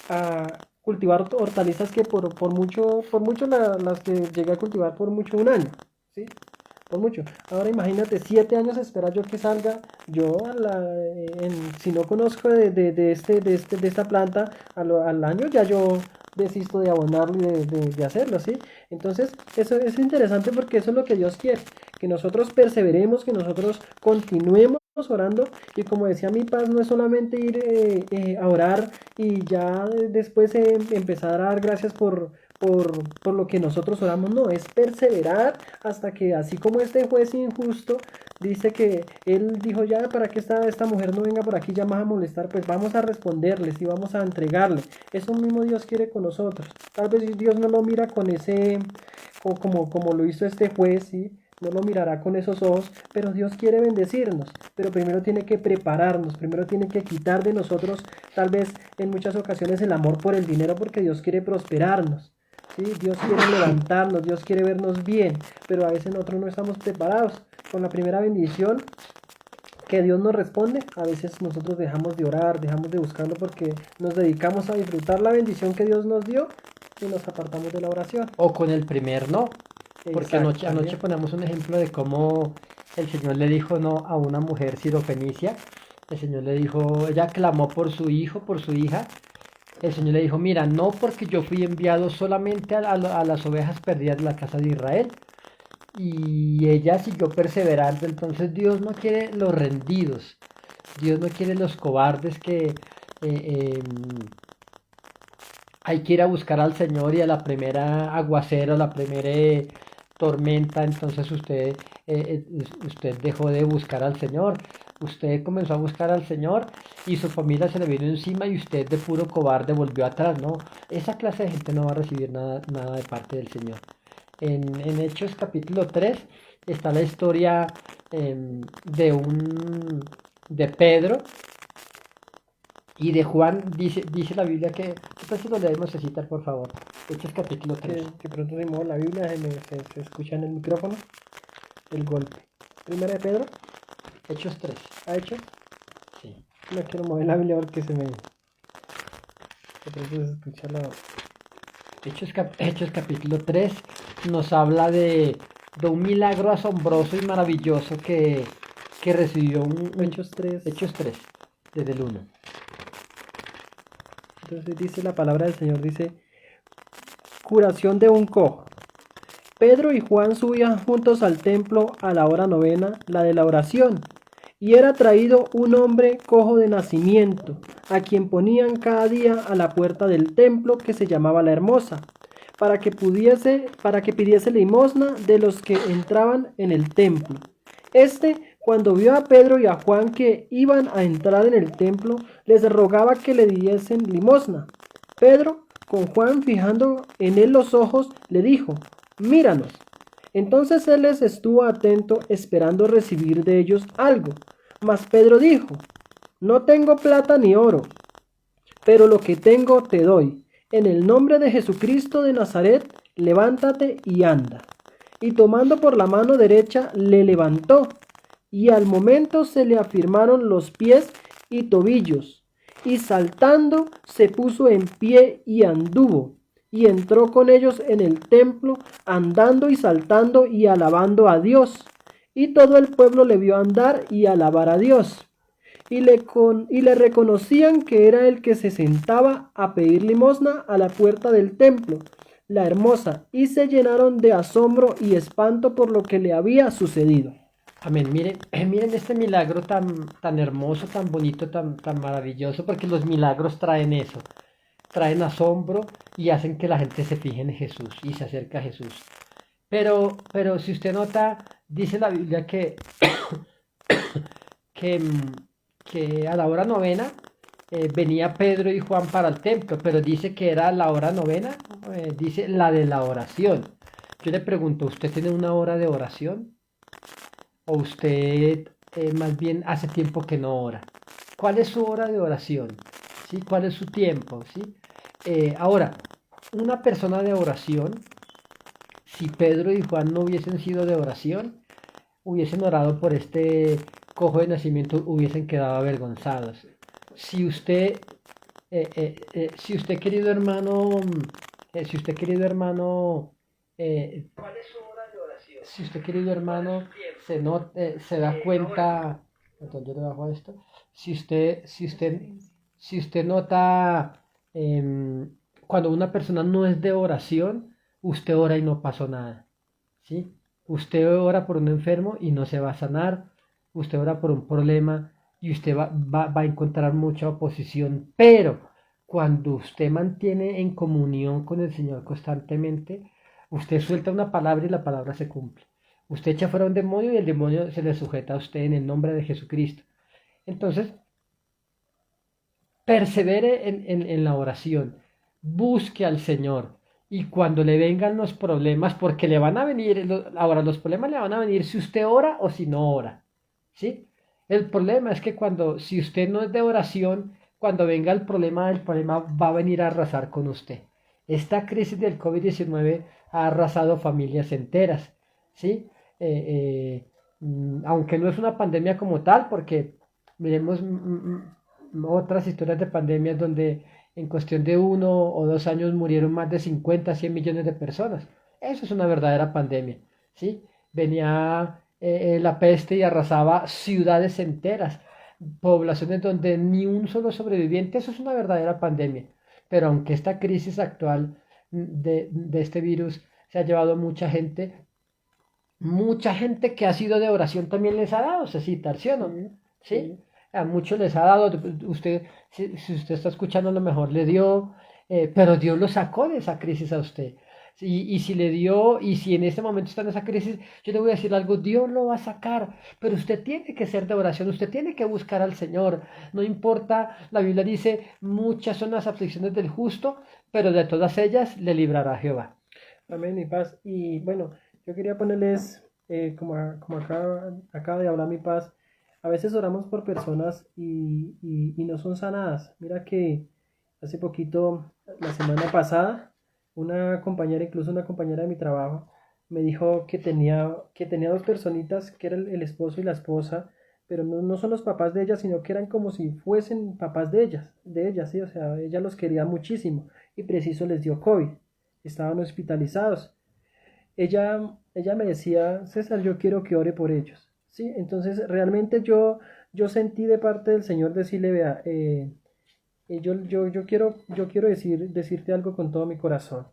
B: a cultivar hortalizas que por mucho las que llegué a cultivar por mucho un año, ¿sí? Por mucho. Ahora imagínate, 7 años esperar yo que salga. Yo, si no conozco de esta planta, al año ya yo desisto de abonarlo y de hacerlo, ¿sí? Entonces, eso es interesante porque eso es lo que Dios quiere, que nosotros perseveremos, que nosotros continuemos orando y como decía mi paz, no es solamente ir a orar y ya después empezar a dar gracias por lo que nosotros oramos, no, es perseverar hasta que así como este juez injusto dice que él dijo ya para que esta mujer no venga por aquí ya más a molestar, pues vamos a responderles y vamos a entregarle. Eso mismo Dios quiere con nosotros. Tal vez Dios no lo mira con ese, como lo hizo este juez, ¿sí? No lo mirará con esos ojos, pero Dios quiere bendecirnos, pero primero tiene que prepararnos, primero tiene que quitar de nosotros, tal vez en muchas ocasiones, el amor por el dinero, porque Dios quiere prosperarnos. ¿Sí? Dios quiere levantarnos, Dios quiere vernos bien, pero a veces nosotros no estamos preparados. con la primera bendición que Dios nos responde. A veces nosotros dejamos de orar, dejamos de buscarlo porque nos dedicamos a disfrutar la bendición que Dios nos dio y nos apartamos de la oración.
A: O con el primer no. Porque anoche
B: Exactamente.
A: ponemos un ejemplo de cómo el Señor le dijo no a una mujer sirofenicia. El Señor le dijo, ella clamó por su hijo, por su hija. El Señor le dijo, mira, no porque yo fui enviado solamente a las ovejas perdidas de la casa de Israel. Y ella siguió perseverando. Entonces Dios no quiere los rendidos. Dios no quiere los cobardes que hay que ir a buscar al Señor y a la primera aguacero, a la primera tormenta, entonces usted dejó de buscar al Señor. Usted comenzó a buscar al Señor y su familia se le vino encima y usted de puro cobarde volvió atrás. No, esa clase de gente no va a recibir nada de parte del Señor. En Hechos capítulo 3 está la historia de Pedro y de Juan. Dice la Biblia que, ¿qué si lo leemos, citar, por favor? Hechos capítulo 3.
B: Que pronto se mueve la Biblia, se escucha en el micrófono el golpe. Primera de Pedro,
A: Hechos 3.
B: ¿ha hecho?
A: Sí.
B: No quiero mover la Biblia porque de pronto se escucha la...
A: Hechos capítulo 3 nos habla de un milagro asombroso y maravilloso que recibió
B: Hechos 3.
A: Hechos 3, desde el 1.
B: Entonces dice la palabra del Señor, dice, curación de un cojo. Pedro y Juan subían juntos al templo a la hora novena, la de la oración, y era traído un hombre cojo de nacimiento, a quien ponían cada día a la puerta del templo que se llamaba La Hermosa, para que pidiese limosna de los que entraban en el templo. Cuando vio a Pedro y a Juan que iban a entrar en el templo, les rogaba que le diesen limosna. Pedro, con Juan fijando en él los ojos, le dijo, míranos. Entonces él les estuvo atento, esperando recibir de ellos algo. Mas Pedro dijo, no tengo plata ni oro, pero lo que tengo te doy. En el nombre de Jesucristo de Nazaret, levántate y anda. Y tomando por la mano derecha, le levantó. Y al momento se le afirmaron los pies y tobillos, y saltando se puso en pie y anduvo, y entró con ellos en el templo, andando y saltando y alabando a Dios. Y todo el pueblo le vio andar y alabar a Dios, y le reconocían que era el que se sentaba a pedir limosna a la puerta del templo, La Hermosa, y se llenaron de asombro y espanto por lo que le había sucedido.
A: Amén. Miren este milagro tan hermoso, tan bonito, tan maravilloso, porque los milagros traen eso, traen asombro y hacen que la gente se fije en Jesús y se acerque a Jesús. Pero si usted nota, dice la Biblia que, que a la hora novena venía Pedro y Juan para el templo, pero dice que era la hora novena, dice la de la oración. Yo le pregunto, ¿usted tiene una hora de oración? ¿O usted más bien hace tiempo que no ora? ¿Cuál es su hora de oración? ¿Sí? ¿Cuál es su tiempo? ¿Sí? Ahora, una persona de oración, si Pedro y Juan no hubiesen sido de oración, hubiesen orado por este cojo de nacimiento, hubiesen quedado avergonzados. Si usted, querido hermano, ¿cuál es su hora de oración? Si usted, querido hermano, se da cuenta, entonces yo le bajo a esto. Si usted nota cuando una persona no es de oración, usted ora y no pasó nada, ¿sí? Usted ora por un enfermo y no se va a sanar. Usted ora por un problema y usted va a encontrar mucha oposición. Pero cuando usted mantiene en comunión con el Señor constantemente, usted suelta una palabra y la palabra se cumple. Usted echa fuera un demonio y el demonio se le sujeta a usted en el nombre de Jesucristo. Entonces, persevere en la oración. Busque al Señor. Y cuando le vengan los problemas, porque le van a venir, ahora los problemas le van a venir si usted ora o si no ora, ¿sí? El problema es que si usted no es de oración, cuando venga el problema va a venir a arrasar con usted. Esta crisis del COVID-19 ha arrasado familias enteras, ¿sí? aunque no es una pandemia como tal, porque miremos otras historias de pandemias donde en cuestión de 1 o 2 años murieron más de 50, 100 millones de personas. Eso es una verdadera pandemia, ¿sí? Venía la peste y arrasaba ciudades enteras, poblaciones donde ni un solo sobreviviente, eso es una verdadera pandemia. Pero aunque esta crisis actual de este virus se ha llevado a mucha gente que ha sido de oración también les ha dado, Cecitar, ¿sí o no?
B: Sí,
A: ¿Sí?
B: sí.
A: A muchos les ha dado, usted, si usted está escuchando, a lo mejor le dio, pero Dios lo sacó de esa crisis a usted. Y si le dio, y si en este momento está en esa crisis, yo le voy a decir algo, Dios lo va a sacar, pero usted tiene que ser de oración, usted tiene que buscar al Señor, no importa, la Biblia dice, muchas son las aflicciones del justo, pero de todas ellas le librará Jehová.
B: Amén, mi paz. Y bueno, yo quería ponerles, como acaba de hablar mi paz, a veces oramos por personas y no son sanadas. Mira que hace poquito, la semana pasada, una compañera, incluso una compañera de mi trabajo, me dijo que tenía dos personitas, que era el esposo y la esposa, pero no son los papás de ella, sino que eran como si fuesen papás de ellas, sí, o sea, ella los quería muchísimo y preciso les dio COVID, estaban hospitalizados. Ella me decía, César, yo quiero que ore por ellos, ¿sí? Entonces, realmente yo sentí de parte del Señor decirle, vea, yo quiero decirte algo con todo mi corazón.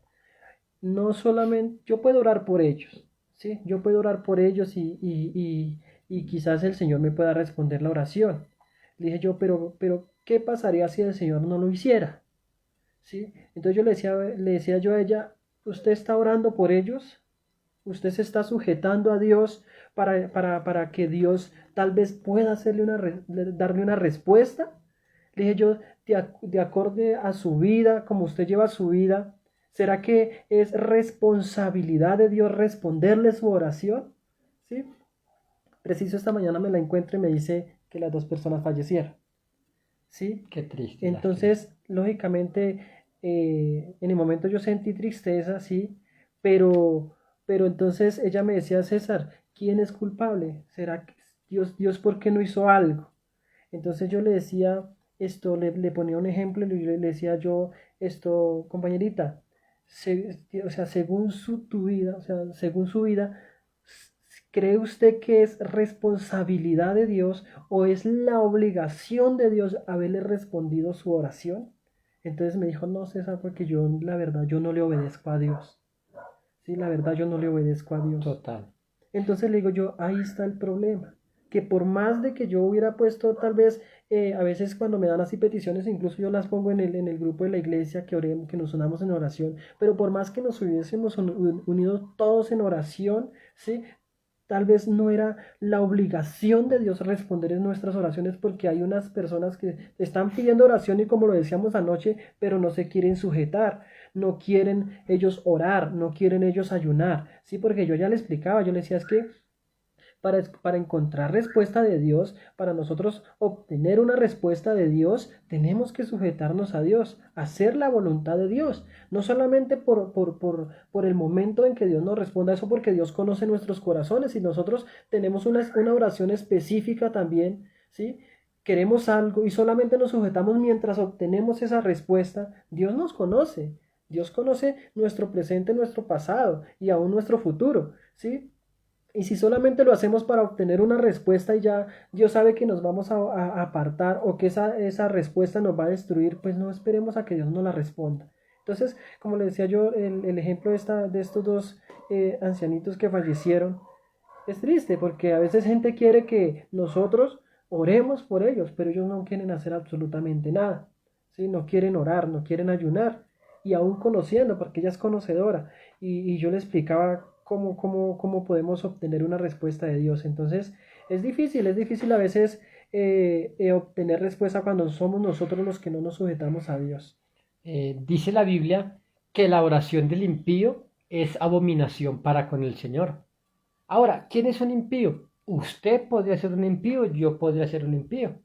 B: No solamente, yo puedo orar por ellos, ¿sí? Yo puedo orar por ellos y quizás el Señor me pueda responder la oración. Le dije yo, pero, ¿qué pasaría si el Señor no lo hiciera? ¿Sí? Entonces le decía yo a ella, ¿usted está orando por ellos? ¿Usted se está sujetando a Dios para que Dios tal vez pueda darle una respuesta? Le dije yo, de acorde a su vida, como usted lleva su vida, ¿será que es responsabilidad de Dios responderle su oración? ¿Sí? Preciso esta mañana me la encuentro y me dice que las dos personas fallecieron. ¿Sí?
A: Qué triste, lástima.
B: Entonces, lógicamente, en el momento yo sentí tristeza, sí, pero entonces ella me decía, César, ¿quién es culpable? ¿Será que Dios por qué no hizo algo? Entonces yo le decía esto, le ponía un ejemplo y le decía yo esto, compañerita, o sea, tu vida, o sea, según su vida, ¿cree usted que es responsabilidad de Dios o es la obligación de Dios haberle respondido su oración? Entonces me dijo, no, César, porque yo, la verdad, yo no le obedezco a Dios. Sí, la verdad, yo no le obedezco a Dios.
A: Total.
B: Entonces le digo yo, ahí está el problema. Que por más de que yo hubiera puesto tal vez, a veces cuando me dan así peticiones, incluso yo las pongo en el grupo de la iglesia que oremos, que nos unamos en oración, pero por más que nos hubiésemos unido todos en oración, ¿sí? Tal vez no era la obligación de Dios responder en nuestras oraciones porque hay unas personas que están pidiendo oración y como lo decíamos anoche, pero no se quieren sujetar, no quieren ellos orar, no quieren ellos ayunar. Sí, porque yo ya le explicaba, yo le decía es que para encontrar respuesta de Dios, para nosotros obtener una respuesta de Dios, tenemos que sujetarnos a Dios, hacer la voluntad de Dios, no solamente por el momento en que Dios nos responda eso, porque Dios conoce nuestros corazones y nosotros tenemos una oración específica también, ¿sí? Queremos algo y solamente nos sujetamos mientras obtenemos esa respuesta. Dios nos conoce, Dios conoce nuestro presente, nuestro pasado y aún nuestro futuro, ¿sí? Y si solamente lo hacemos para obtener una respuesta y ya Dios sabe que nos vamos a apartar o que esa respuesta nos va a destruir, pues no esperemos a que Dios nos la responda. Entonces, como le decía yo, el ejemplo de estos dos ancianitos que fallecieron es triste porque a veces gente quiere que nosotros oremos por ellos, pero ellos no quieren hacer absolutamente nada. ¿Sí? No quieren orar, no quieren ayunar. Y aún conociendo, porque ella es conocedora. Y yo le explicaba cómo podemos obtener una respuesta de Dios. Entonces, es difícil a veces obtener respuesta cuando somos nosotros los que no nos sujetamos a Dios.
A: Dice la Biblia que la oración del impío es abominación para con el Señor. Ahora, ¿quién es un impío? Usted podría ser un impío, yo podría ser un impío.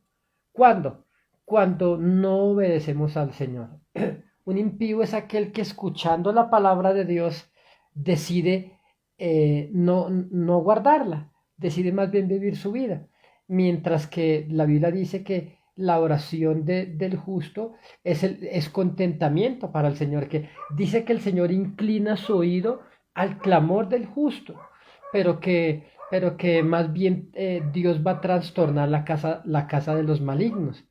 A: ¿Cuándo? Cuando no obedecemos al Señor. Un impío es aquel que escuchando la palabra de Dios decide no guardarla, decide más bien vivir su vida. Mientras que la Biblia dice que la oración del justo es contentamiento para el Señor, que dice que el Señor inclina su oído al clamor del justo, pero que más bien Dios va a trastornar la casa de los malignos.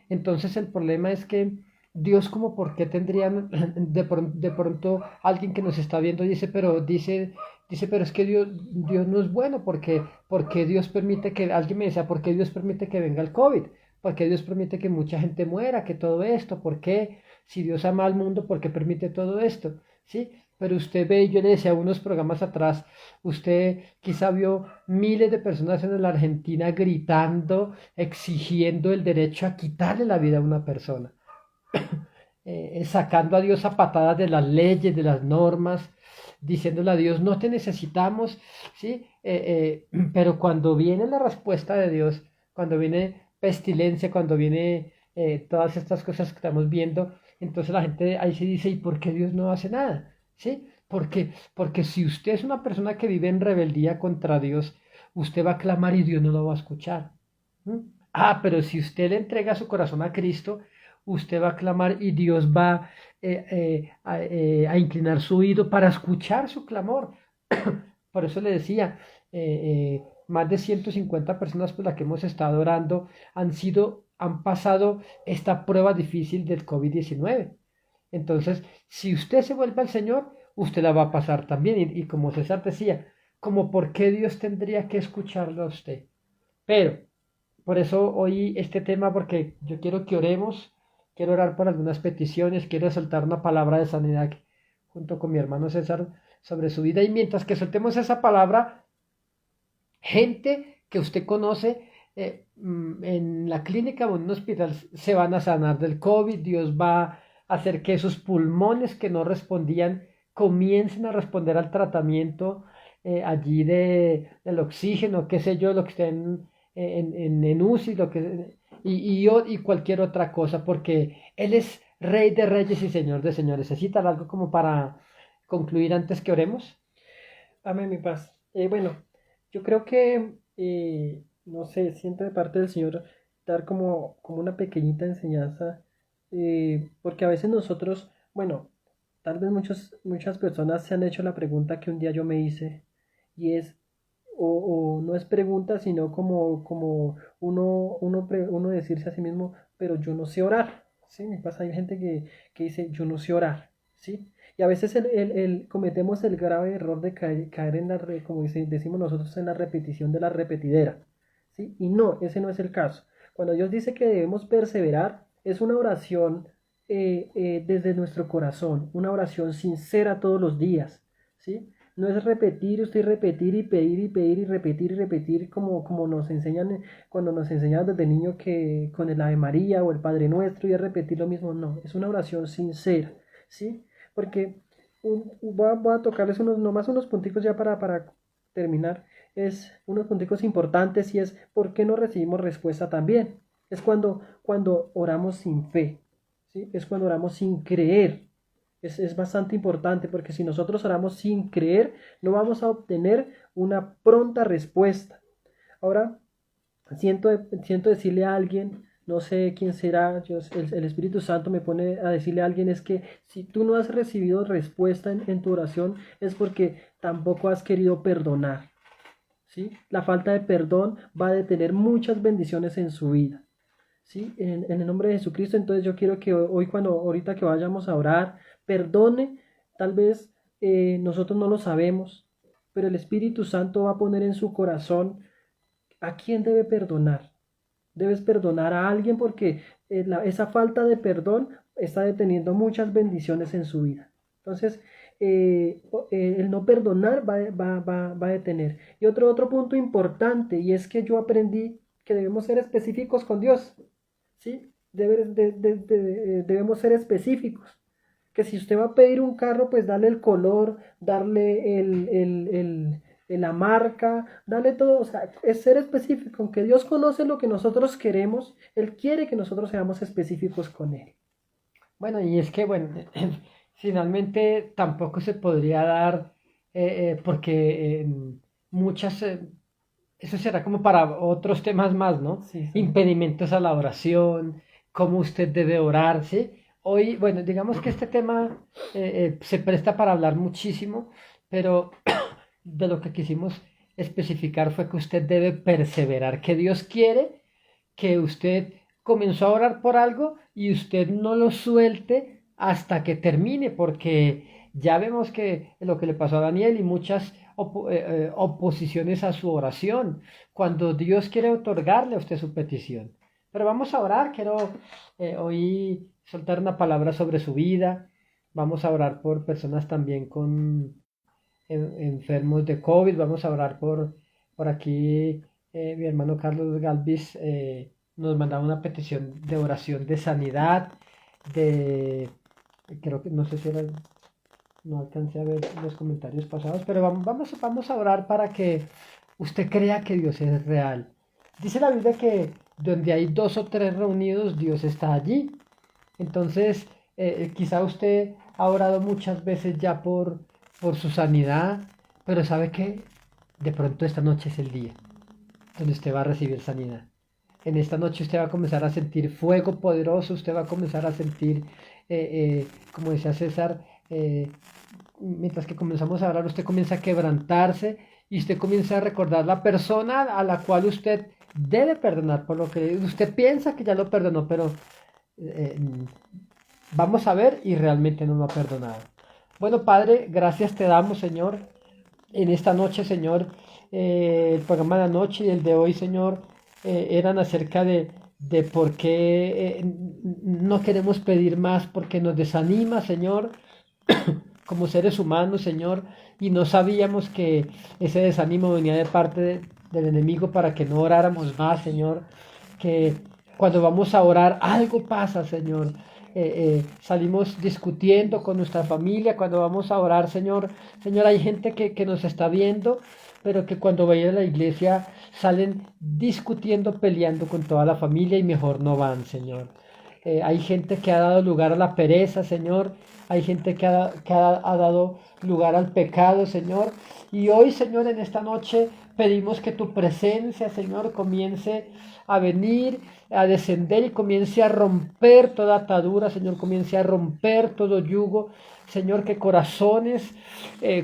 A: Entonces el problema es que Dios, como por qué tendrían de pronto alguien que nos está viendo dice, pero es que Dios no es bueno, porque Dios permite que, alguien me decía, ¿por qué Dios permite que venga el COVID? ¿Por qué Dios permite que mucha gente muera? Que todo esto, ¿por qué? Si Dios ama al mundo, ¿por qué permite todo esto? ¿Sí? Pero usted ve, yo le decía unos programas atrás, usted quizá vio miles de personas en la Argentina gritando, exigiendo el derecho a quitarle la vida a una persona, sacando a Dios a patadas de las leyes, de las normas, diciéndole a Dios, no te necesitamos, ¿sí? Pero cuando viene la respuesta de Dios, cuando viene pestilencia, cuando viene todas estas cosas que estamos viendo, entonces la gente ahí se dice, ¿y por qué Dios no hace nada? ¿Sí? Porque si usted es una persona que vive en rebeldía contra Dios, usted va a clamar y Dios no lo va a escuchar. ¿Mm? Ah, pero si usted le entrega su corazón a Cristo, usted va a clamar y Dios va a inclinar su oído para escuchar su clamor. Por eso le decía, más de 150 personas por las que hemos estado orando han pasado esta prueba difícil del COVID-19. Entonces, si usted se vuelve al Señor, usted la va a pasar también. Y como César decía, como por qué Dios tendría que escucharlo a usted. Pero, por eso hoy este tema, porque yo quiero que oremos, quiero orar por algunas peticiones, quiero soltar una palabra de sanidad junto con mi hermano César sobre su vida. Y mientras que soltemos esa palabra, gente que usted conoce en la clínica o en un hospital se van a sanar del COVID. Dios va a hacer que esos pulmones que no respondían comiencen a responder al tratamiento allí del oxígeno, qué sé yo, lo que estén en UCI, y cualquier otra cosa, porque Él es Rey de Reyes y Señor de Señores. ¿Necesitan algo como para concluir antes que oremos?
B: Amén, mi paz. Bueno, yo creo que, no sé, siento de parte del Señor dar como una pequeñita enseñanza, porque a veces nosotros, bueno, tal vez muchas personas se han hecho la pregunta que un día yo me hice, y es, o no es pregunta, sino como uno decirse a sí mismo, pero yo no sé orar, ¿sí? Me pasa, hay gente que dice, yo no sé orar, ¿sí? Y a veces cometemos el grave error de caer en como decimos nosotros, en la repetición de la repetidera, ¿sí? Y no, ese no es el caso. Cuando Dios dice que debemos perseverar, es una oración desde nuestro corazón, una oración sincera todos los días, ¿sí? No es repetir, usted repetir y pedir y pedir y repetir como nos enseñan cuando nos enseñaban desde niño que con el Ave María o el Padre Nuestro y es repetir lo mismo. No, es una oración sincera, ¿sí? Porque voy a tocarles nomás unos punticos ya para terminar. Es unos punticos importantes y es ¿por qué no recibimos respuesta también? Es cuando oramos sin fe, ¿sí? Es cuando oramos sin creer. Es bastante importante porque si nosotros oramos sin creer, no vamos a obtener una pronta respuesta. Ahora, siento decirle a alguien, no sé quién será, el Espíritu Santo me pone a decirle a alguien es que si tú no has recibido respuesta en tu oración es porque tampoco has querido perdonar. ¿Sí? La falta de perdón va a detener muchas bendiciones en su vida. ¿Sí? En el nombre de Jesucristo, entonces yo quiero que hoy, ahorita que vayamos a orar, perdone, tal vez nosotros no lo sabemos, pero el Espíritu Santo va a poner en su corazón a quién debe perdonar. Debes perdonar a alguien porque esa falta de perdón está deteniendo muchas bendiciones en su vida. Entonces, el no perdonar va a detener. Y otro punto importante, y es que yo aprendí que debemos ser específicos con Dios. ¿Sí? Debemos ser específicos. Que si usted va a pedir un carro, pues darle el color, darle la marca, darle todo, o sea, es ser específico, aunque Dios conoce lo que nosotros queremos, Él quiere que nosotros seamos específicos con Él.
A: Bueno, y es que, bueno, finalmente tampoco se podría dar, porque muchas eso será como para otros temas más, ¿no?
B: Sí, sí.
A: Impedimentos a la oración, cómo usted debe orar, ¿sí? Hoy, bueno, digamos que este tema se presta para hablar muchísimo, pero de lo que quisimos especificar fue que usted debe perseverar, que Dios quiere que usted comenzó a orar por algo y usted no lo suelte hasta que termine, porque ya vemos que lo que le pasó a Daniel y muchas oposiciones a su oración, cuando Dios quiere otorgarle a usted su petición. Pero vamos a orar, quiero hoy soltar una palabra sobre su vida, vamos a orar por personas también con enfermos de COVID, vamos a orar por aquí, mi hermano Carlos Galvis nos mandaba una petición de oración de sanidad, de, creo que no sé si era, no alcancé a ver los comentarios pasados, pero vamos a orar para que usted crea que Dios es real. Dice la Biblia que donde hay dos o tres reunidos, Dios está allí. Entonces, quizá usted ha orado muchas veces ya por su sanidad, pero sabe que de pronto esta noche es el día donde usted va a recibir sanidad. En esta noche usted va a comenzar a sentir fuego poderoso, usted va a comenzar a sentir, como decía César, mientras que comenzamos a hablar, usted comienza a quebrantarse y usted comienza a recordar la persona a la cual usted debe perdonar, por lo que usted piensa que ya lo perdonó, pero eh, vamos a ver y realmente no lo ha perdonado. Bueno, Padre, gracias te damos, Señor, en esta noche, Señor. El programa de la noche y el de hoy, Señor, eran acerca de por qué no queremos pedir más, porque nos desanima, Señor, como seres humanos, Señor, y no sabíamos que ese desánimo venía de parte del enemigo para que no oráramos más, Señor, que cuando vamos a orar algo pasa, Señor. Salimos discutiendo con nuestra familia cuando vamos a orar, Señor. Señor, hay gente que nos está viendo, pero que cuando vayan a la iglesia salen discutiendo, peleando con toda la familia y mejor no van, Señor. Hay gente que ha dado lugar a la pereza, Señor. Hay gente que ha dado lugar al pecado, Señor. Y hoy, Señor, en esta noche pedimos que tu presencia, Señor, comience a venir, a descender y comience a romper toda atadura, Señor, comience a romper todo yugo. Señor, que corazones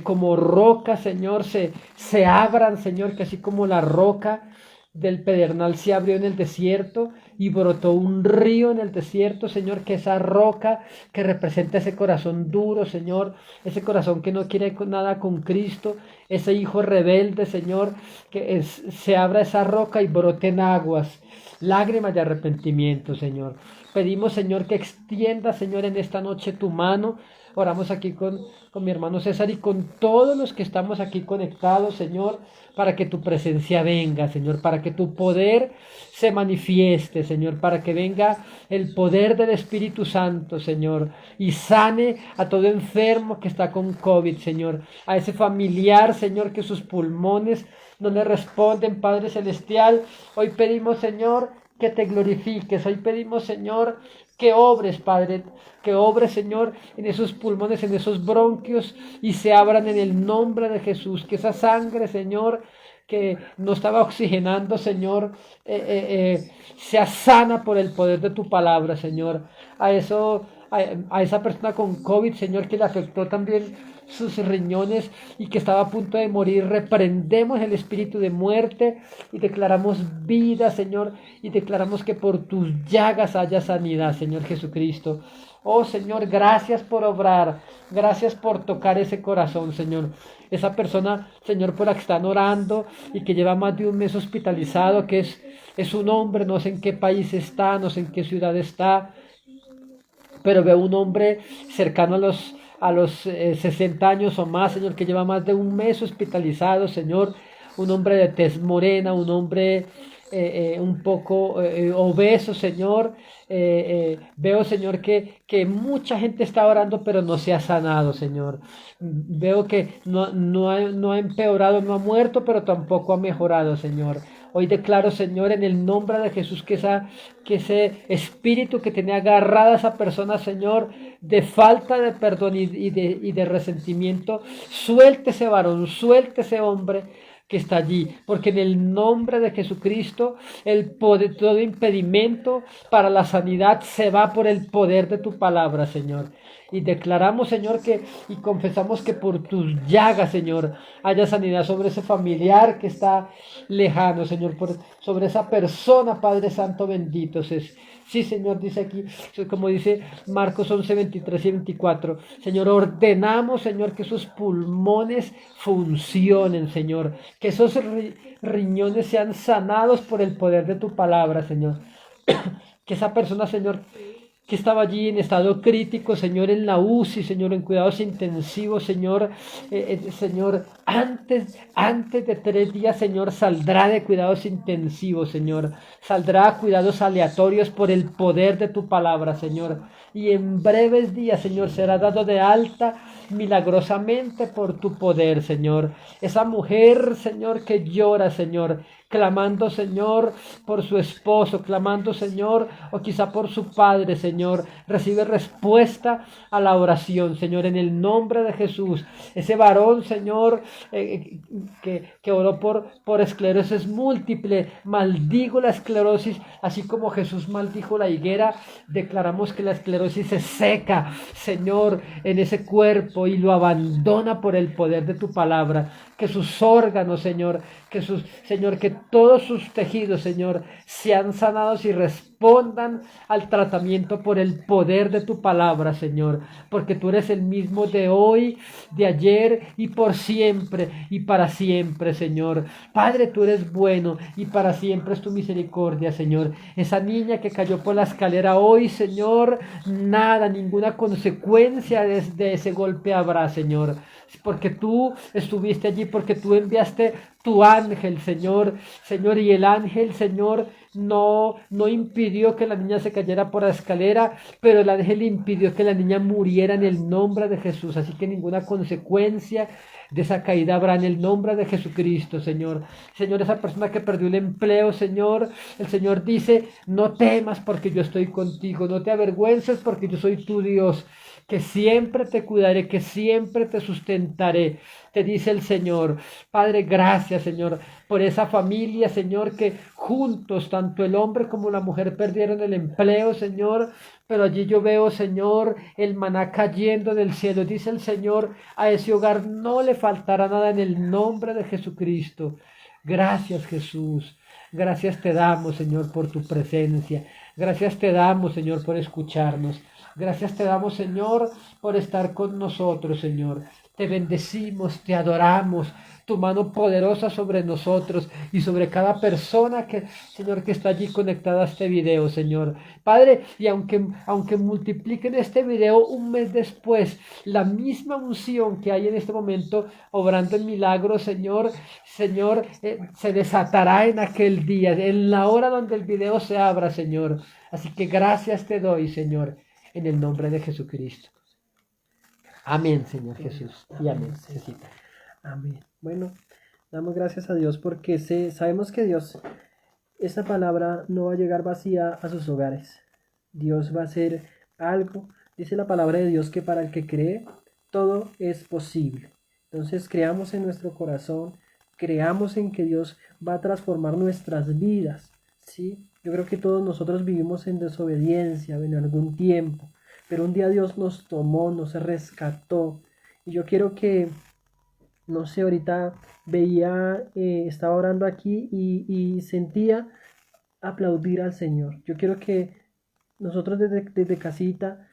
A: como roca, Señor, se abran, Señor, que así como la roca del pedernal se abrió en el desierto y brotó un río en el desierto, Señor, que esa roca que representa ese corazón duro, Señor, ese corazón que no quiere nada con Cristo, ese hijo rebelde, Señor, que se abra esa roca y broten aguas, lágrimas de arrepentimiento, Señor. Pedimos, Señor, que extienda, Señor, en esta noche tu mano. Oramos aquí con mi hermano César y con todos los que estamos aquí conectados, Señor, para que tu presencia venga, Señor, para que tu poder se manifieste, Señor, para que venga el poder del Espíritu Santo, Señor, y sane a todo enfermo que está con COVID, Señor, a ese familiar, Señor, que sus pulmones no le responden, Padre Celestial. Hoy pedimos, Señor, que te glorifiques. Hoy pedimos, Señor, que obres, Padre, que obres, Señor, en esos pulmones, en esos bronquios y se abran en el nombre de Jesús. Que esa sangre, Señor, que no estaba oxigenando, Señor, sea sana por el poder de tu palabra, Señor. A esa persona con COVID, Señor, que le afectó también sus riñones y que estaba a punto de morir, reprendemos el espíritu de muerte y declaramos vida, Señor, y declaramos que por tus llagas haya sanidad, Señor Jesucristo. Oh Señor, gracias por obrar, gracias por tocar ese corazón, Señor. Esa persona, Señor, por la que están orando y que lleva más de un mes hospitalizado, que es un hombre, no sé en qué país está, no sé en qué ciudad está, pero veo un hombre cercano a los 60 años o más, Señor, que lleva más de un mes hospitalizado, Señor, un hombre de tez morena, un hombre un poco obeso, Señor. Veo, Señor, que mucha gente está orando, pero no se ha sanado, Señor. Veo que no ha empeorado, no ha muerto, pero tampoco ha mejorado, Señor. Hoy declaro, Señor, en el nombre de Jesús, que ese espíritu que tenía agarrada a esa persona, Señor, de falta de perdón y de resentimiento, suelte ese varón, suelte ese hombre, que está allí, porque en el nombre de Jesucristo el poder, todo impedimento para la sanidad se va por el poder de tu palabra, Señor. Y declaramos, Señor, y confesamos que por tus llagas, Señor, haya sanidad sobre ese familiar que está lejano, Señor, sobre esa persona, Padre Santo bendito. Sí, Señor, dice aquí, como dice Marcos 11, 23 y 24. Señor, ordenamos, Señor, que sus pulmones funcionen, Señor, que esos riñones sean sanados por el poder de tu palabra, Señor. Que esa persona, Señor, que estaba allí en estado crítico, Señor, en la UCI, Señor, en cuidados intensivos, Señor, Señor, antes de 3 días, Señor, saldrá de cuidados intensivos, Señor, saldrá a cuidados aleatorios por el poder de tu palabra, Señor, y en breves días, Señor, será dado de alta milagrosamente por tu poder, Señor. Esa mujer, Señor, que llora, Señor, clamando, Señor, por su esposo, clamando, Señor, o quizá por su padre, Señor, recibe respuesta a la oración, Señor, en el nombre de Jesús. Ese varón, Señor, que oró por esclerosis múltiple, maldigo la esclerosis, así como Jesús maldijo la higuera, declaramos que la esclerosis se seca, Señor, en ese cuerpo y lo abandona por el poder de tu palabra, que sus órganos, Señor, Señor, que todos sus tejidos, Señor, sean sanados y respondan al tratamiento por el poder de tu palabra, Señor, porque tú eres el mismo de hoy, de ayer y por siempre y para siempre, Señor. Padre, tú eres bueno y para siempre es tu misericordia, Señor. Esa niña que cayó por la escalera hoy, Señor, nada, ninguna consecuencia de ese golpe habrá, Señor, porque tú estuviste allí, porque tú enviaste tu ángel, Señor, y el ángel, Señor, no impidió que la niña se cayera por la escalera, pero el ángel impidió que la niña muriera en el nombre de Jesús, así que ninguna consecuencia de esa caída habrá en el nombre de Jesucristo, Señor. Señor, esa persona que perdió el empleo, Señor, el Señor dice, no temas porque yo estoy contigo, no te avergüences porque yo soy tu Dios, que siempre te cuidaré, que siempre te sustentaré, te dice el Señor. Padre, gracias, Señor, por esa familia, Señor, que juntos, tanto el hombre como la mujer perdieron el empleo, Señor, pero allí yo veo, Señor, el maná cayendo del cielo. Dice el Señor, a ese hogar no le faltará nada en el nombre de Jesucristo. Gracias, Jesús. Gracias te damos, Señor, por tu presencia. Gracias te damos, Señor, por escucharnos. Gracias te damos, Señor, por estar con nosotros, Señor. Te bendecimos, te adoramos, tu mano poderosa sobre nosotros y sobre cada persona que, Señor, que está allí conectada a este video, Señor. Padre, y aunque multipliquen este video un mes después, la misma unción que hay en este momento obrando en milagros, Señor, se desatará en aquel día, en la hora donde el video se abra, Señor. Así que gracias te doy, Señor, en el nombre de Jesucristo. Amén, Señor Jesús. Y amén.
B: Amén. Bueno, damos gracias a Dios porque sabemos que Dios, esta palabra no va a llegar vacía a sus hogares. Dios va a hacer algo. Dice la palabra de Dios que para el que cree, todo es posible. Entonces creamos en nuestro corazón, creamos en que Dios va a transformar nuestras vidas, ¿sí? Yo creo que todos nosotros vivimos en desobediencia en algún tiempo, pero un día Dios nos tomó, nos rescató. Y yo quiero que, no sé, ahorita estaba orando aquí y sentía aplaudir al Señor. Yo quiero que nosotros desde casita,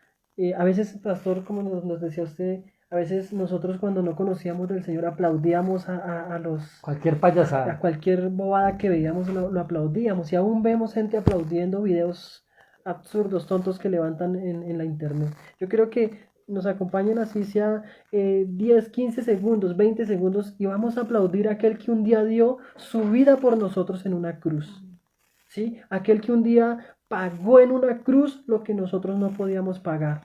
B: a veces, pastor, como nos decía usted, a veces nosotros cuando no conocíamos del Señor aplaudíamos a
A: cualquier payasada,
B: a cualquier bobada que veíamos lo aplaudíamos, y aún vemos gente aplaudiendo videos absurdos, tontos que levantan en la internet. Yo creo que nos acompañen así sea 10, 15 segundos, 20 segundos, y vamos a aplaudir a aquel que un día dio su vida por nosotros en una cruz, ¿sí? Aquel que un día pagó en una cruz lo que nosotros no podíamos pagar.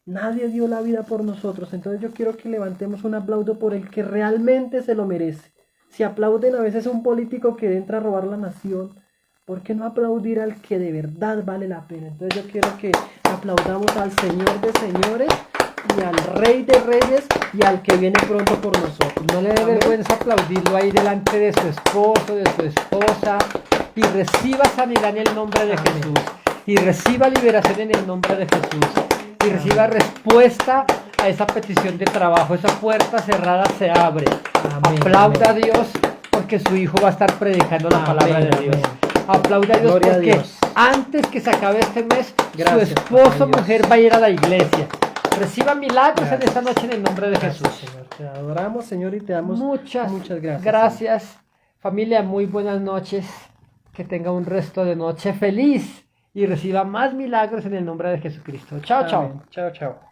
B: Nadie dio la vida por nosotros. Entonces yo quiero que levantemos un aplauso por el que realmente se lo merece. Si aplauden a veces a un político que entra a robar la nación, ¿por qué no aplaudir al que de verdad vale la pena? Entonces yo quiero que aplaudamos al Señor de señores y y al Rey de Reyes y al que viene pronto por nosotros.
A: No le dé
B: Amén.
A: vergüenza aplaudirlo ahí delante de su esposo, de su esposa, y reciba sanidad en el nombre de
B: Amén.
A: Jesús, y reciba liberación en el nombre de Jesús, y reciba respuesta a esa petición de trabajo. Esa puerta cerrada se abre.
B: Amén.
A: Aplauda
B: Amén.
A: a Dios porque su hijo va a estar predicando la
B: Amén,
A: palabra de Dios.
B: amén.
A: Aplauda a Dios
B: Gloria a
A: porque
B: Dios.
A: antes que se acabe este mes,
B: Gracias,
A: su esposo,
B: papá Dios.
A: mujer, va a ir a la iglesia. Reciba milagros en
B: Gracias.
A: esta noche en el nombre de
B: Gracias,
A: Jesús.
B: Señor. Te adoramos, Señor, y te damos
A: Muchas
B: gracias.
A: gracias. Familia, muy buenas noches. Que tenga un resto de noche feliz y reciba más milagros en el nombre de Jesucristo. Chao,
B: Señor.
A: chao.
B: Amén. Chao, chao.